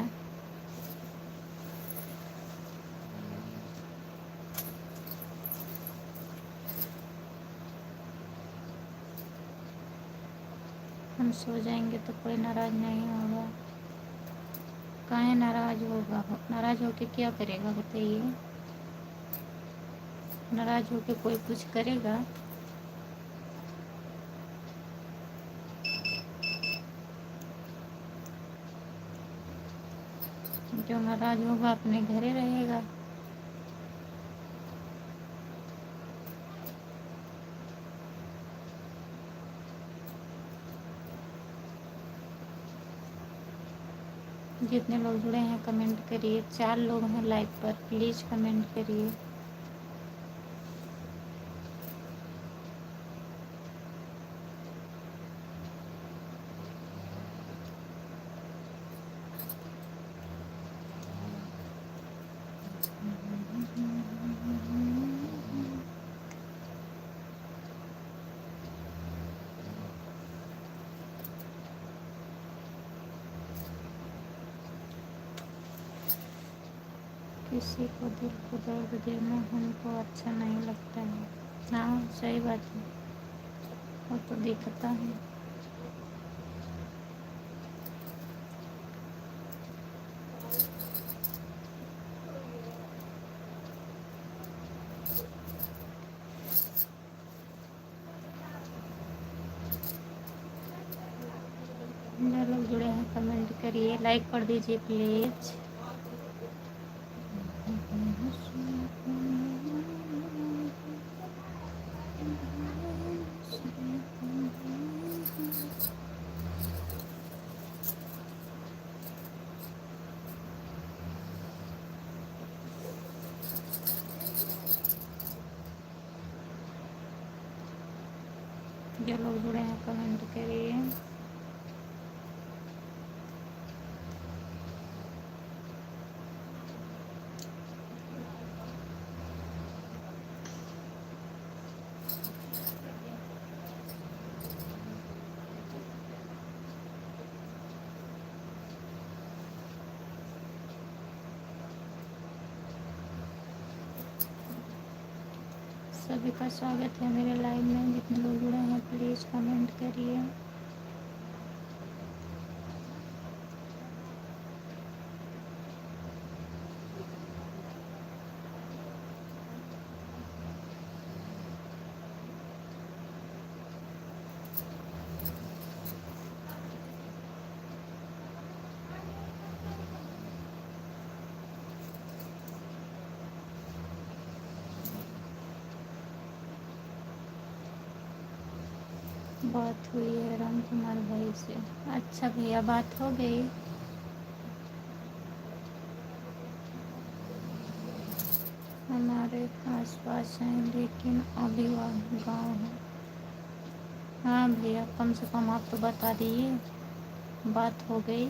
Speaker 1: हम सो जाएंगे तो कोई नाराज़ नहीं होगा। काहे नाराज़ होगा? नाराज़ होके क्या करेगा बताइए? नाराज़ होके कोई कुछ करेगा? जो नाराज़ होगा अपने घरे रहेगा। जितने लोग जुड़े हैं कमेंट करिए। 4 लोग हैं लाइव पर, प्लीज़ कमेंट करिए। किसी को दिल को दर्द देना हमको अच्छा नहीं लगता है। हाँ सही बात है, वो तो दिखता है। जो लोग जुड़े हैं कमेंट करिए, लाइक कर दीजिए प्लीज़। जो लोग जुड़े हैं कमेंट करिए। सभी का स्वागत है मेरे लाइव में। जितने लोग जुड़े हैं प्लीज़ कमेंट करिए। बात हुई है राम कुमार भाई से। अच्छा भैया, बात हो गई। हमारे आस पास हैं लेकिन अभी वह गाँव है। हाँ भैया, कम से कम आप तो बता दिए। बात हो गई।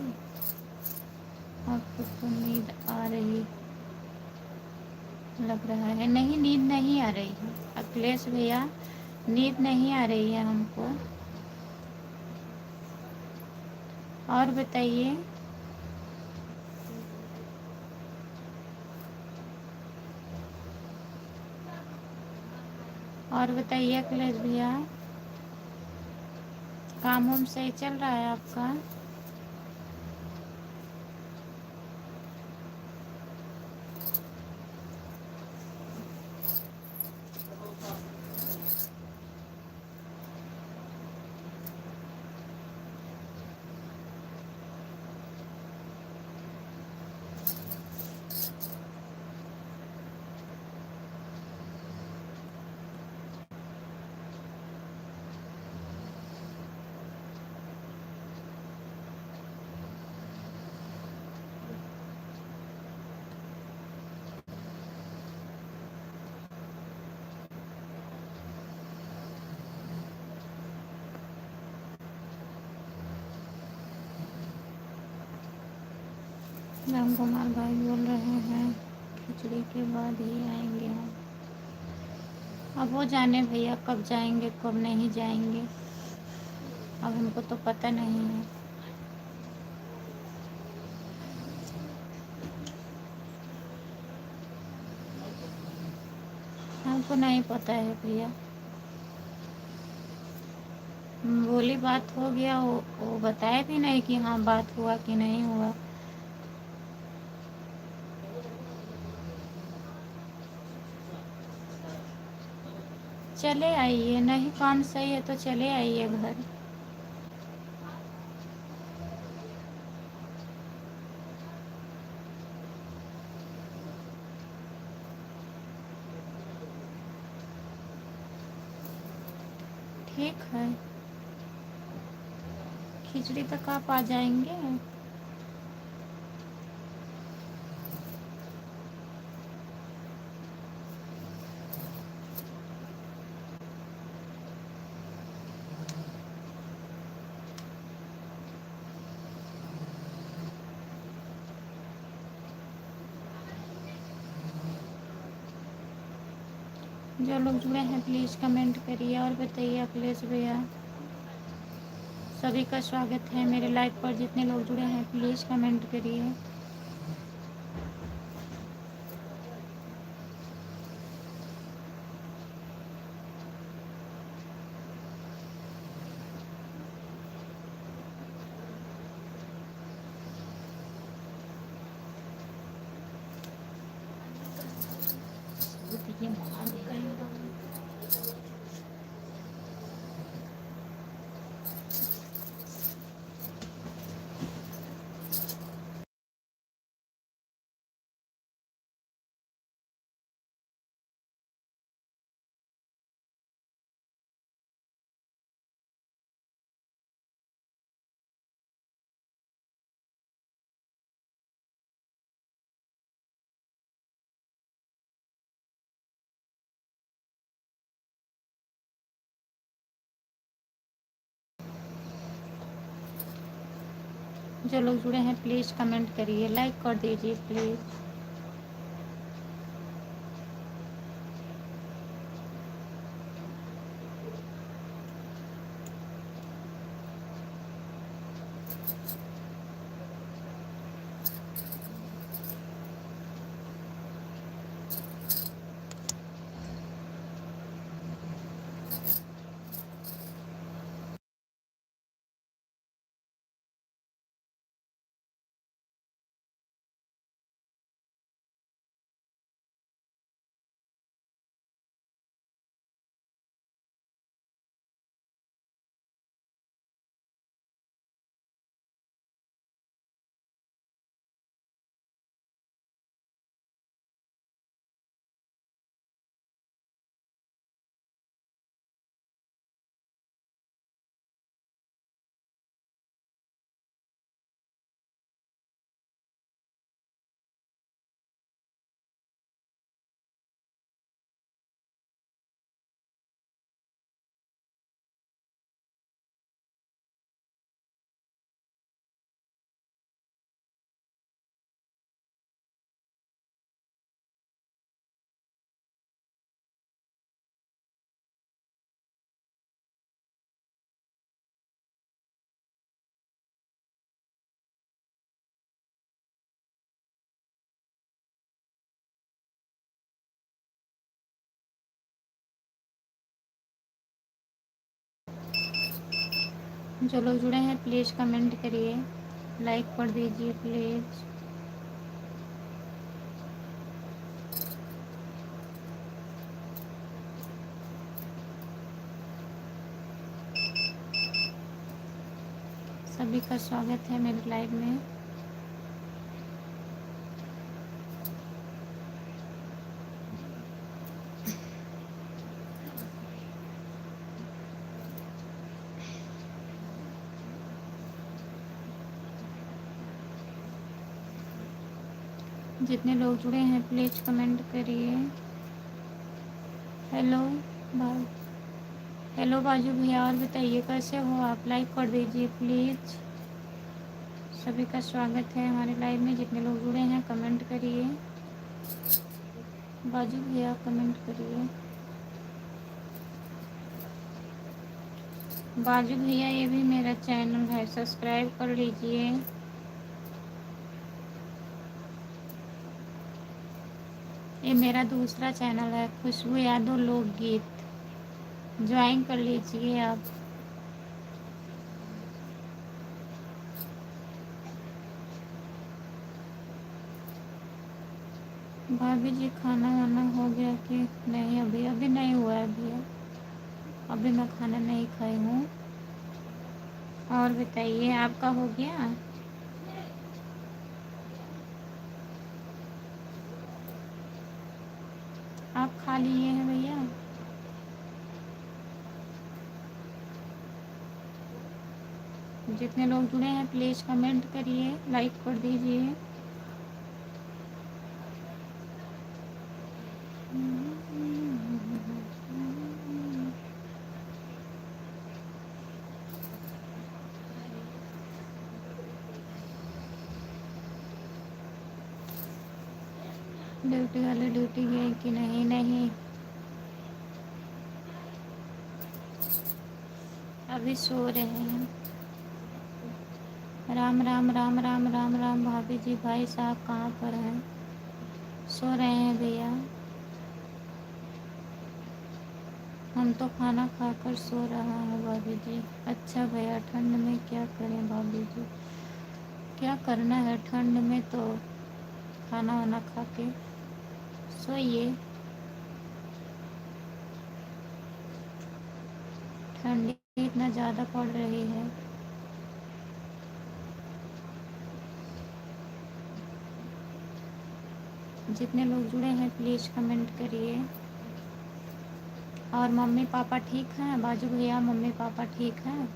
Speaker 1: आपको तो नींद आ रही लग रहा है। नहीं, नींद नहीं आ रही है अखिलेश भैया, नींद नहीं आ रही है हमको। और बताइए। और बताइए अखिलेश भैया, काम वाम सही चल रहा है आपका? राम कुमार भाई बोल रहे हैं खिचड़ी के बाद ही आएंगे हम। अब वो जाने भैया कब जाएंगे कब नहीं जाएंगे, अब हमको तो पता नहीं है। हमको नहीं पता है भैया। बोली बात हो गया, वो बताए भी नहीं कि हाँ बात हुआ कि नहीं हुआ। चले आइए, नहीं काम सही है तो चले आइए घर। ठीक है, खिचड़ी तक आप आ जाएंगे? जो लोग जुड़े हैं प्लीज़ कमेंट करिए और बताइए अखिलेश भैया। सभी का स्वागत है मेरे लाइव पर, जितने लोग जुड़े हैं प्लीज़ कमेंट करिए। जो लोग जुड़े हैं प्लीज़ कमेंट करिए, लाइक कर दीजिए प्लीज़। जो लोग जुड़े हैं प्लीज़ कमेंट करिए, लाइक कर दीजिए प्लीज़। सभी का स्वागत है मेरे लाइव में। जितने लोग जुड़े हैं प्लीज़ कमेंट करिए। हेलो भाई, हेलो बाजू भैया, और बताइए कैसे हो आप? लाइक कर दीजिए प्लीज़। सभी का स्वागत है हमारे लाइव में, जितने लोग जुड़े हैं कमेंट करिए। बाजू भैया कमेंट करिए। बाजू भैया ये भी मेरा चैनल है, सब्सक्राइब कर लीजिए। ये मेरा दूसरा चैनल है, खुशबू यादव लोकगीत, ज्वाइन कर लीजिए आप। भाभी जी खाना वाना हो गया कि नहीं? अभी अभी नहीं हुआ है भैया, अभी मैं खाना नहीं खाई हूँ। और बताइए, आपका हो गया? आप खा लिए हैं भैया? जितने लोग जुड़े हैं प्लीज़ कमेंट करिए, लाइक कर दीजिए। ड्यूटी वाले ड्यूटी गए कि नहीं? नहीं, अभी सो रहे हैं। राम राम राम राम राम राम। भाभी जी, भाई साहब कहाँ पर हैं? सो रहे हैं भैया? हम तो खाना खाकर सो रहा है भाभी जी। अच्छा भैया, ठंड में क्या करें भाभी जी? क्या करना है ठंड में, तो खाना वाना खा के सोइए। ठंडी इतना ज़्यादा पड़ रही है। जितने लोग जुड़े हैं प्लीज़ कमेंट करिए। और मम्मी पापा ठीक हैं? बाजू भैया, मम्मी पापा ठीक हैं?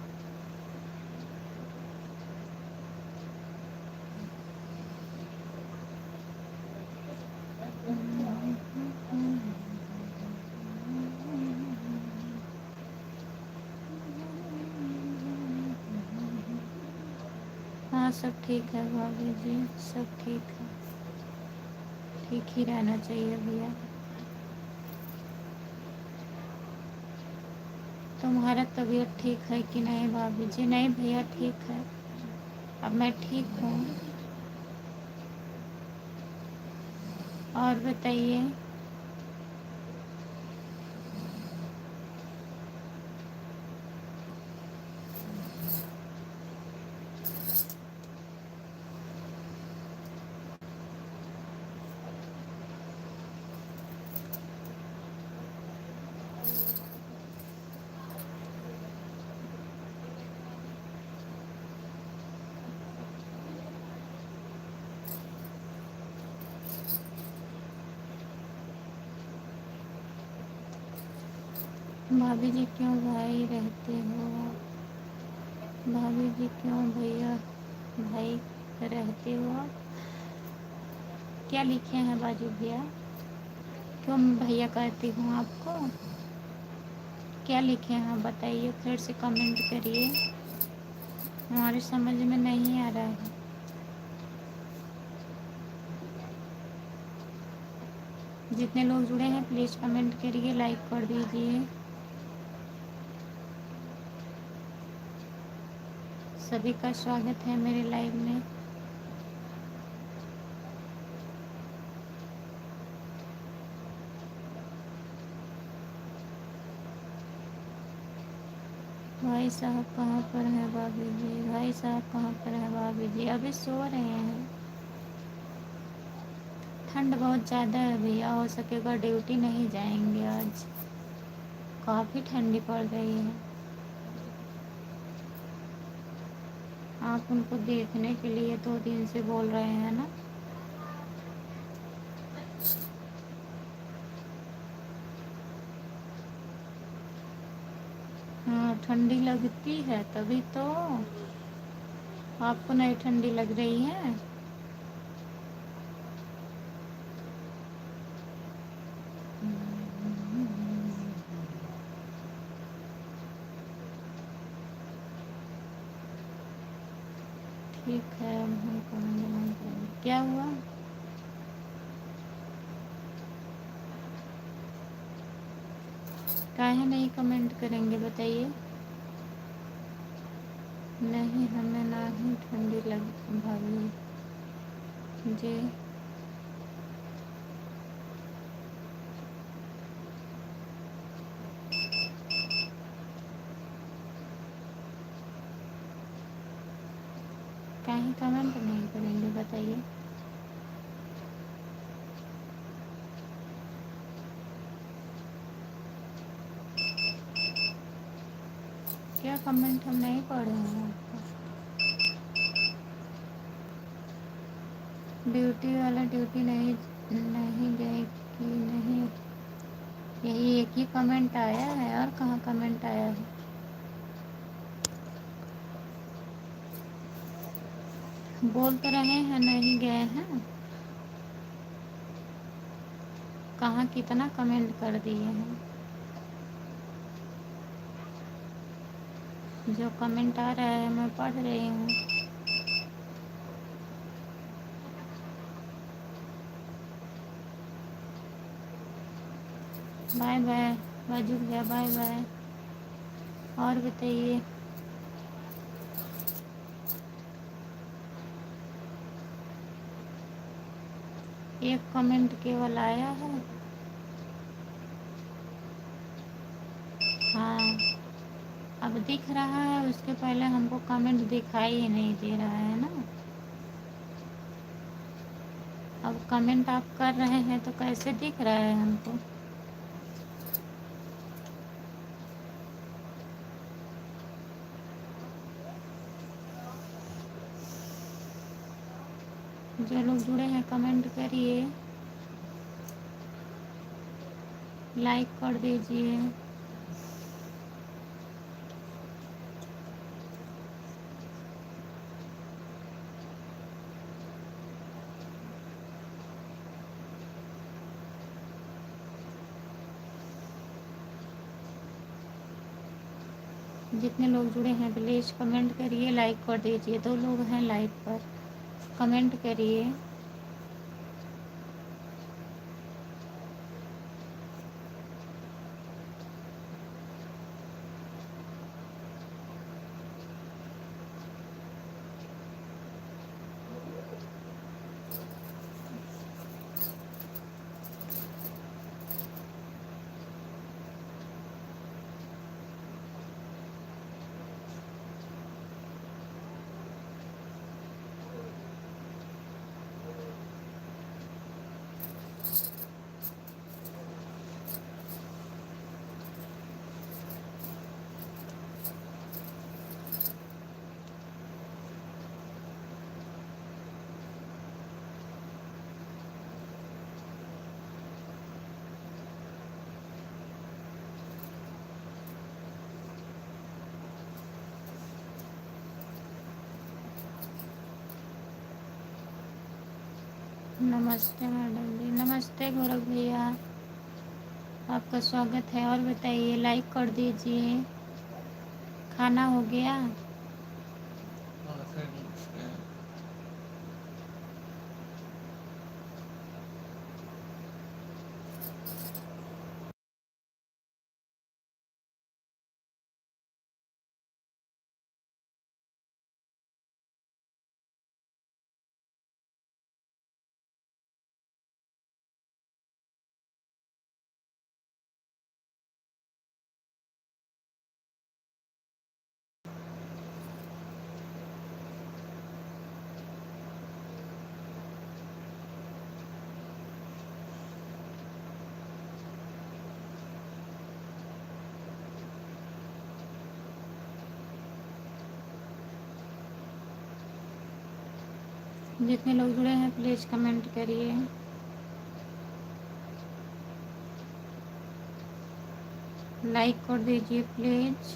Speaker 1: हाँ, सब ठीक है भाभी जी, सब ठीक है। ठीक ही रहना चाहिए भैया। तुम्हारा तबीयत ठीक है कि नहीं भाभी जी? नहीं भैया, ठीक है। अब मैं ठीक हूँ। और बताइए। भाभी जी क्यों भाई रहते हो? भाभी जी क्यों भैया भाई रहते हो आप? क्या लिखे हैं बाजू भैया? क्यों भैया कहती हूँ आपको? क्या लिखे हैं बताइए, फिर से कमेंट करिए। हमारे समझ में नहीं आ रहा है। जितने लोग जुड़े हैं प्लीज़ कमेंट करिए, लाइक कर दीजिए। सभी का स्वागत है मेरे लाइव में। भाई साहब कहाँ पर हैं भाभी जी? भाई साहब कहाँ पर हैं भाभी जी? अभी सो रहे हैं। ठंड बहुत ज़्यादा है भैया, हो सकेगा ड्यूटी नहीं जाएंगे आज। काफ़ी ठंडी पड़ रही है। आप उनको देखने के लिए 2 दिन से बोल रहे हैं ना? हाँ, ठंडी लगती है तभी तो। आपको नहीं ठंडी लग रही है? ठीक है, अब हम कमेंट नहीं करेंगे। क्या हुआ? काहे नहीं कमेंट करेंगे बताइए? नहीं, हमें ना ही ठंडी लग भाभी जी। काहे कमेंट नहीं करेंगे बताइए? क्या कमेंट हम नहीं पढ़ रहे हैं आपका? ड्यूटी वाला ड्यूटी नहीं नहीं गए कि नहीं? यही एक ही कमेंट आया है, और कहाँ कमेंट आया है? बोल तो रहे हैं नहीं गए हैं। कहाँ कितना कमेंट कर दिए हैं? जो कमेंट आ रहा है मैं पढ़ रही हूँ। Bye bye. बाजू गया, बाय बाय। और बताइए। एक कमेंट केवल आया है। हाँ, अब दिख रहा है, उसके पहले हमको कमेंट दिखाई ही नहीं दे रहा है ना। अब कमेंट आप कर रहे हैं तो कैसे दिख रहा है हमको? जो लोग जुड़े हैं कमेंट करिए, लाइक कर दीजिए। जितने लोग जुड़े हैं प्लीज़ कमेंट करिए, लाइक कर दीजिए। 2 लोग हैं लाइक पर, कमेंट करिए। नमस्ते मैडम जी। नमस्ते गौरव भैया, आपका स्वागत है। और बताइए, लाइक कर दीजिए। खाना हो गया? जितने लोग जुड़े हैं प्लीज़ कमेंट करिए, लाइक कर दीजिए प्लीज़।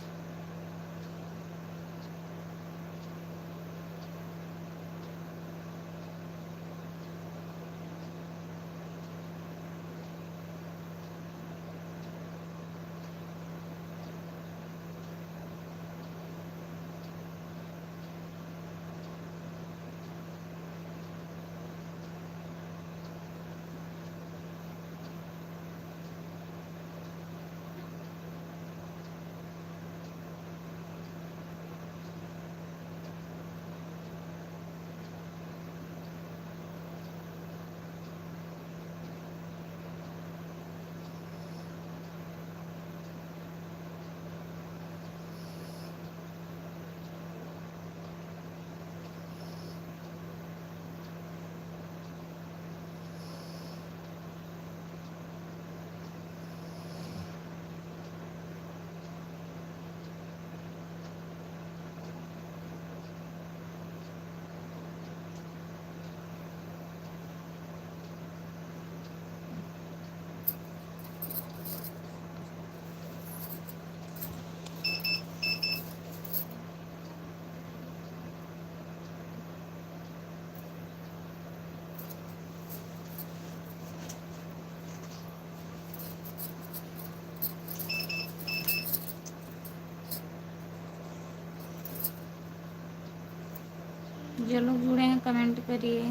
Speaker 1: जो लोग जुड़े हैं कमेंट करिए।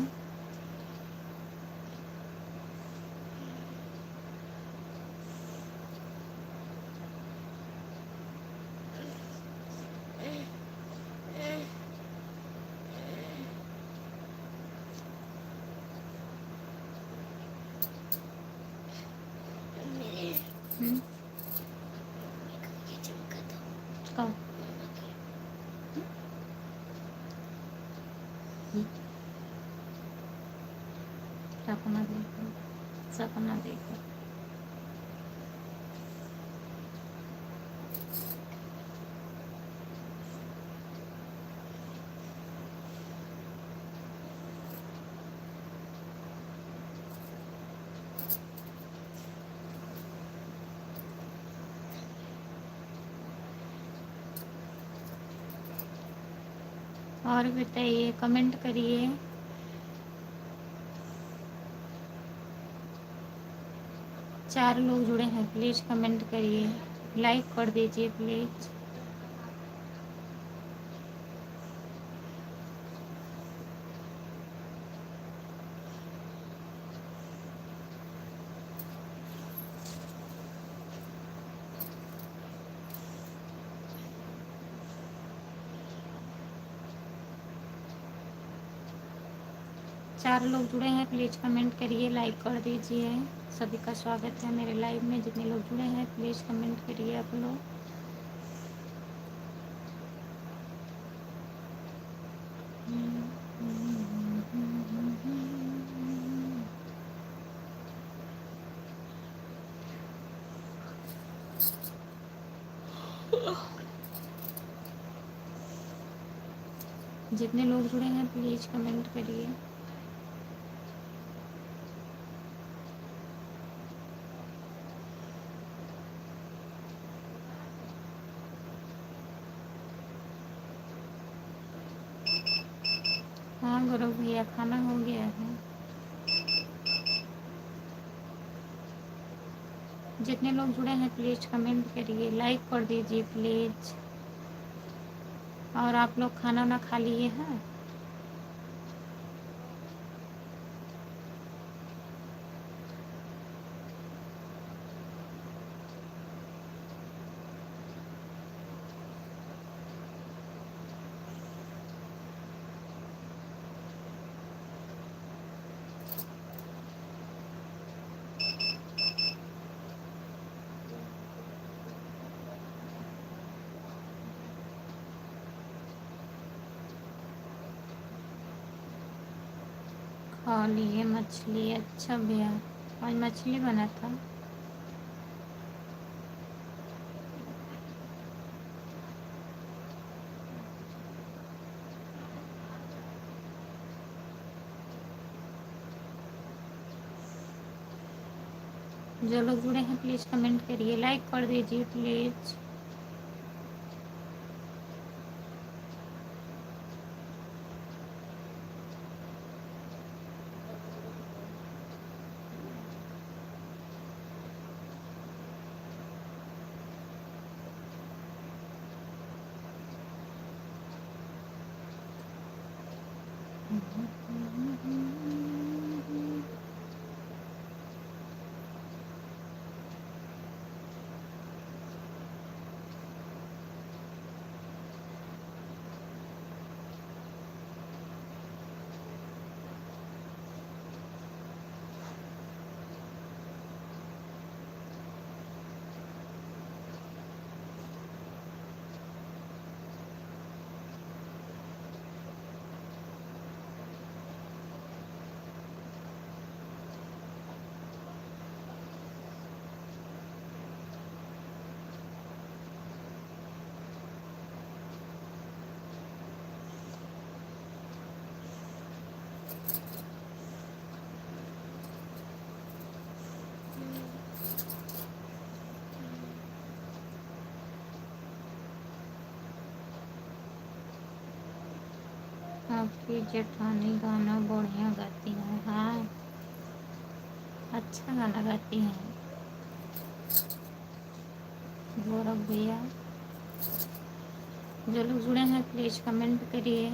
Speaker 1: हम्म, कब? सपना देखो, सपना देखो। और बताइए, कमेंट करिए। चार लोग जुड़े हैं, प्लीज़ कमेंट करिए, लाइक कर दीजिए प्लीज़। चार लोग जुड़े हैं, प्लीज़ कमेंट करिए, लाइक कर दीजिए। सभी का स्वागत है मेरे लाइव में। जितने लोग जुड़े हैं प्लीज़ कमेंट करिए आप लोग। जितने लोग जुड़े हैं प्लीज़ कमेंट करिए। हाँ गौरव भैया, खाना हो गया है। जितने लोग जुड़े हैं प्लीज़ कमेंट करिए, लाइक कर दीजिए प्लीज़। और आप लोग खाना ना खा लिए हैं? खा लिए मछली। अच्छा भैया, आज मछली बना था। जो लोग जुड़े हैं प्लीज़ कमेंट करिए, लाइक कर दीजिए प्लीज़। आपकी जेठानी गाना बढ़िया गाती हैं। हाँ, अच्छा गाना गाती हैं गौरव भैया। जो लोग जुड़े हैं प्लीज़ कमेंट करिए।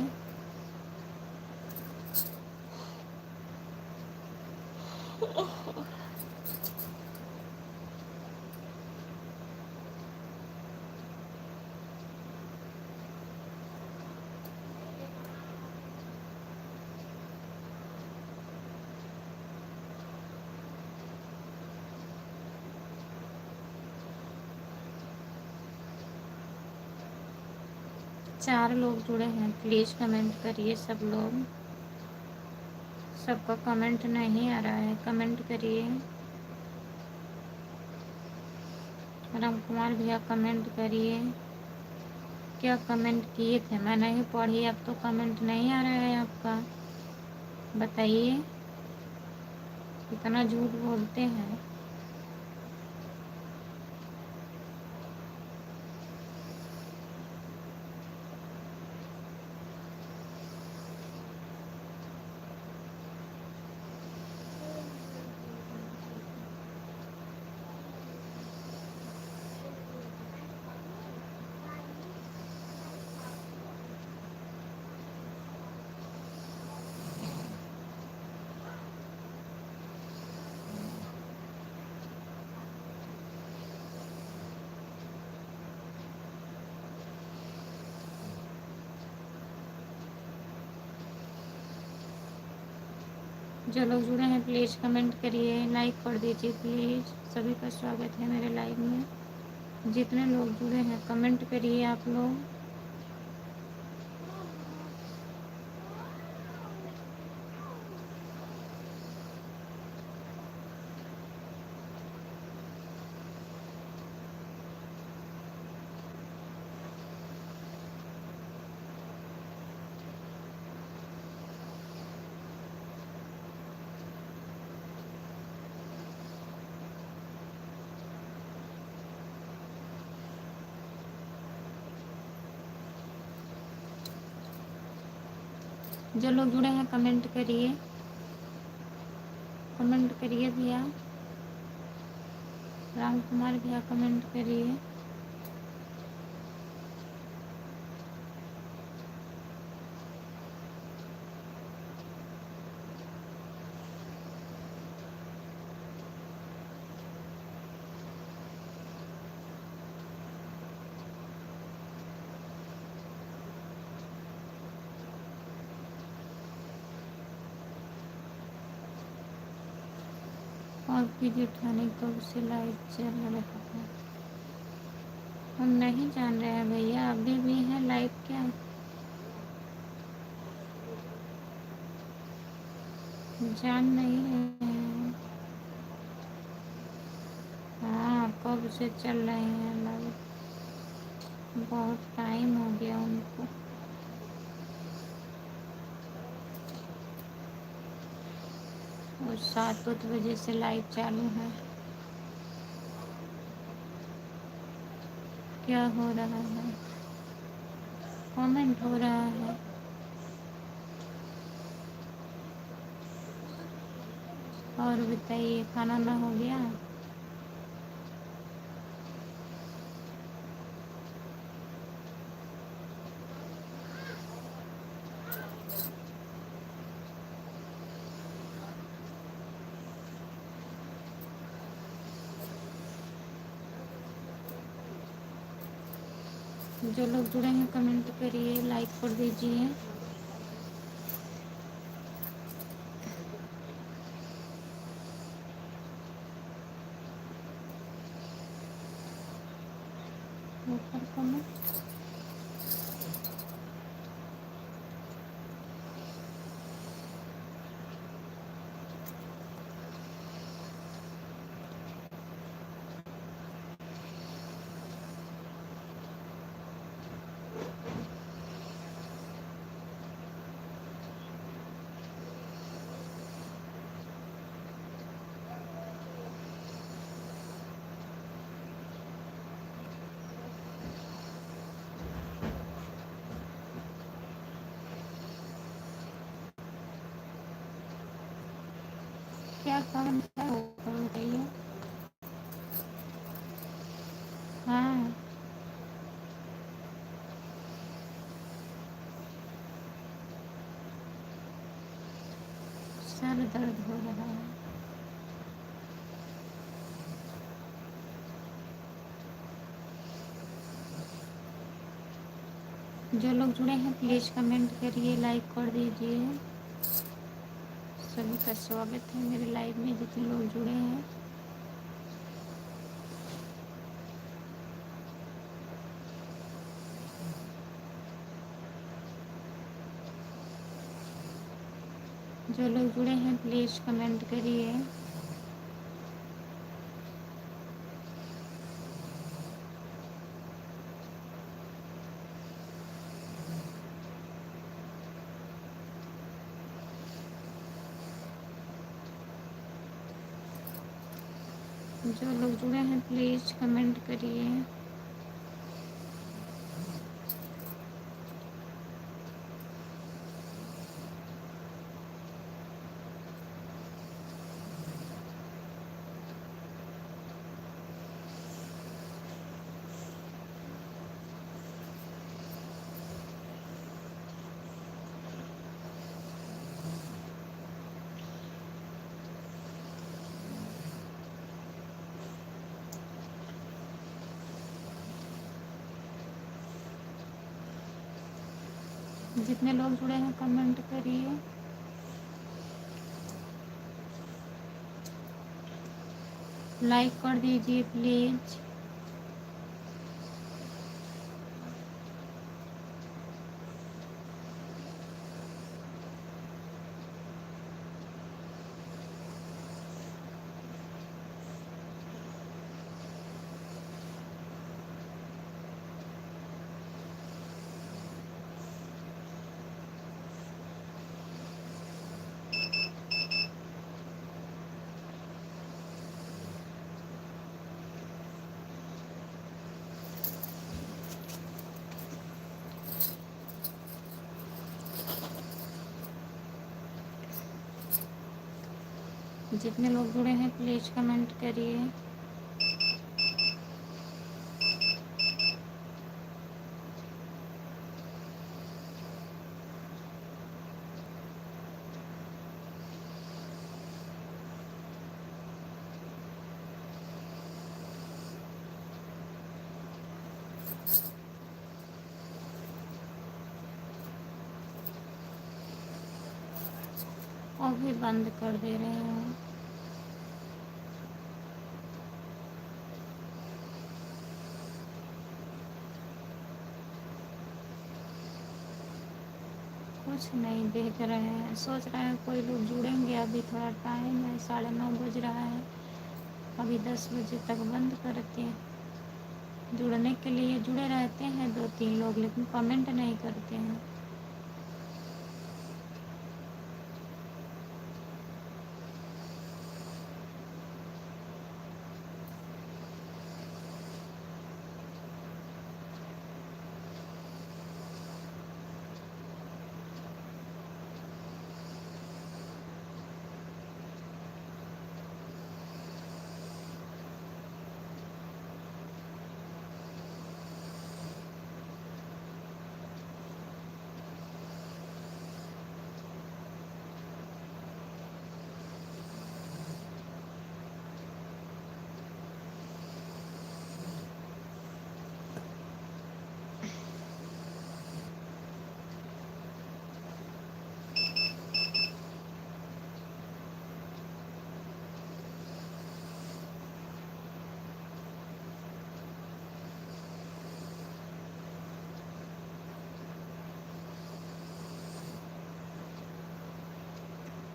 Speaker 1: 4 लोग जुड़े हैं, प्लीज़ कमेंट करिए सब लोग। सबका कमेंट नहीं आ रहा है, कमेंट करिए। राम कुमार भैया कमेंट करिए। क्या कमेंट किए थे, मैं नहीं पढ़ी, अब तो कमेंट नहीं आ रहा है आपका, बताइए। इतना झूठ बोलते हैं। जो लोग जुड़े हैं प्लीज़ कमेंट करिए, लाइक कर दीजिए प्लीज़। सभी का स्वागत है मेरे लाइव में। जितने लोग जुड़े हैं कमेंट करिए आप लोग। जो लोग जुड़े हैं कमेंट करिए, कमेंट करिए भैया। राम कुमार भैया कमेंट करिए। और भी जेठानी कब से लाइव चल रहा है? हम नहीं जान रहे हैं भैया, अभी भी है लाइव क्या? जान नहीं रहे हैं। हाँ, कब से चल रहे हैं लाइव, बहुत टाइम हो गया उनको। और 7 बजे से लाइव चालू है। क्या हो रहा है? कमेंट हो रहा है। और बताइए, खाना ना हो गया? जो लोग जुड़े हैं कमेंट करिए, लाइक कर दीजिए। ऊपर कमेंट। क्या कमेंट है ऊपर बताइए। हाँ, सर दर्द हो रहा है। जो लोग जुड़े हैं प्लीज़ कमेंट करिए, लाइक कर दीजिए। सभी का स्वागत है मेरे लाइव में, जितने लोग जुड़े हैं। जो लोग जुड़े हैं प्लीज़ कमेंट करिए। जो लोग जुड़े हैं प्लीज़ कमेंट करिए। जितने लोग जुड़े हैं कमेंट करिए। लाइक कर दीजिए प्लीज़। जितने लोग जुड़े हैं प्लीज़ कमेंट करिए। और भी बंद कर दे रहे हैं। कुछ नहीं देख रहे हैं, सोच रहे हैं कोई लोग जुड़ेंगे। अभी थोड़ा टाइम है, 9:30 बज रहा है। अभी 10 बजे तक बंद करते हैं। जुड़ने के लिए जुड़े रहते हैं 2-3 लोग, लेकिन कमेंट नहीं करते हैं।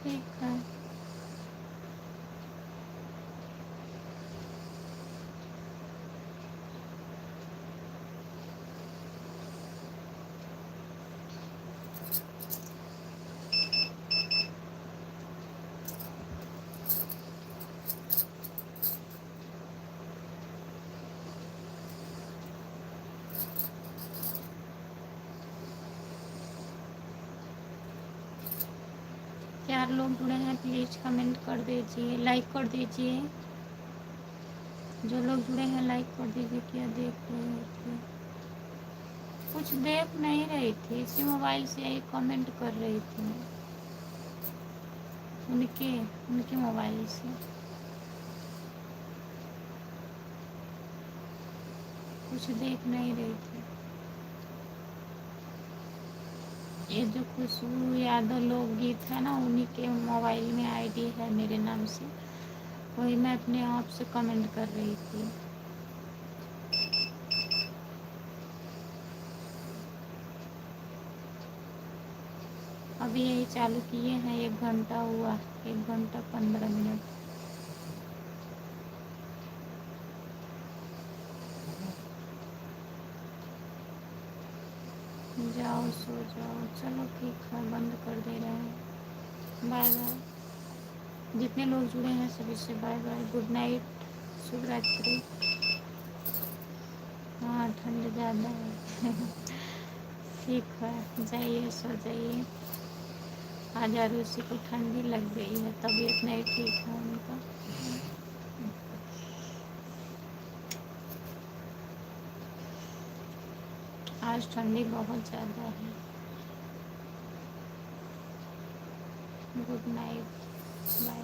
Speaker 1: ठीक है। चार लोग जुड़े हैं प्लीज़ कमेंट कर दीजिए, लाइक कर दीजिए। जो लोग जुड़े हैं लाइक कर दीजिए। क्या देख रहे थे? कुछ देख नहीं रही थी, इसी मोबाइल से यही कमेंट कर रही थी। उनके उनके मोबाइल से कुछ देख नहीं रही थी। ये जो खुशबू यादव लोकगीत है ना, उन्हीं के मोबाइल में आईडी है मेरे नाम से। वही मैं अपने आप से कमेंट कर रही थी। अभी यही चालू किए हैं, 1 घंटा हुआ, 1 घंटा 15 मिनट। जाओ सो जाओ, चलो ठीक है, बंद कर दे रहे हैं। Bye bye. जितने लोग जुड़े हैं सभी से बाय बाय, गुड नाइट, शुभ रात्रि। हाँ ठंड ज़्यादा है। ठीक है, जाइए सो जाइए। आज आरुषि को ठंडी लग गई है, तबीयत नहीं ठीक है उनका। आज ठंडी बहुत ज़्यादा है। Good night, bye.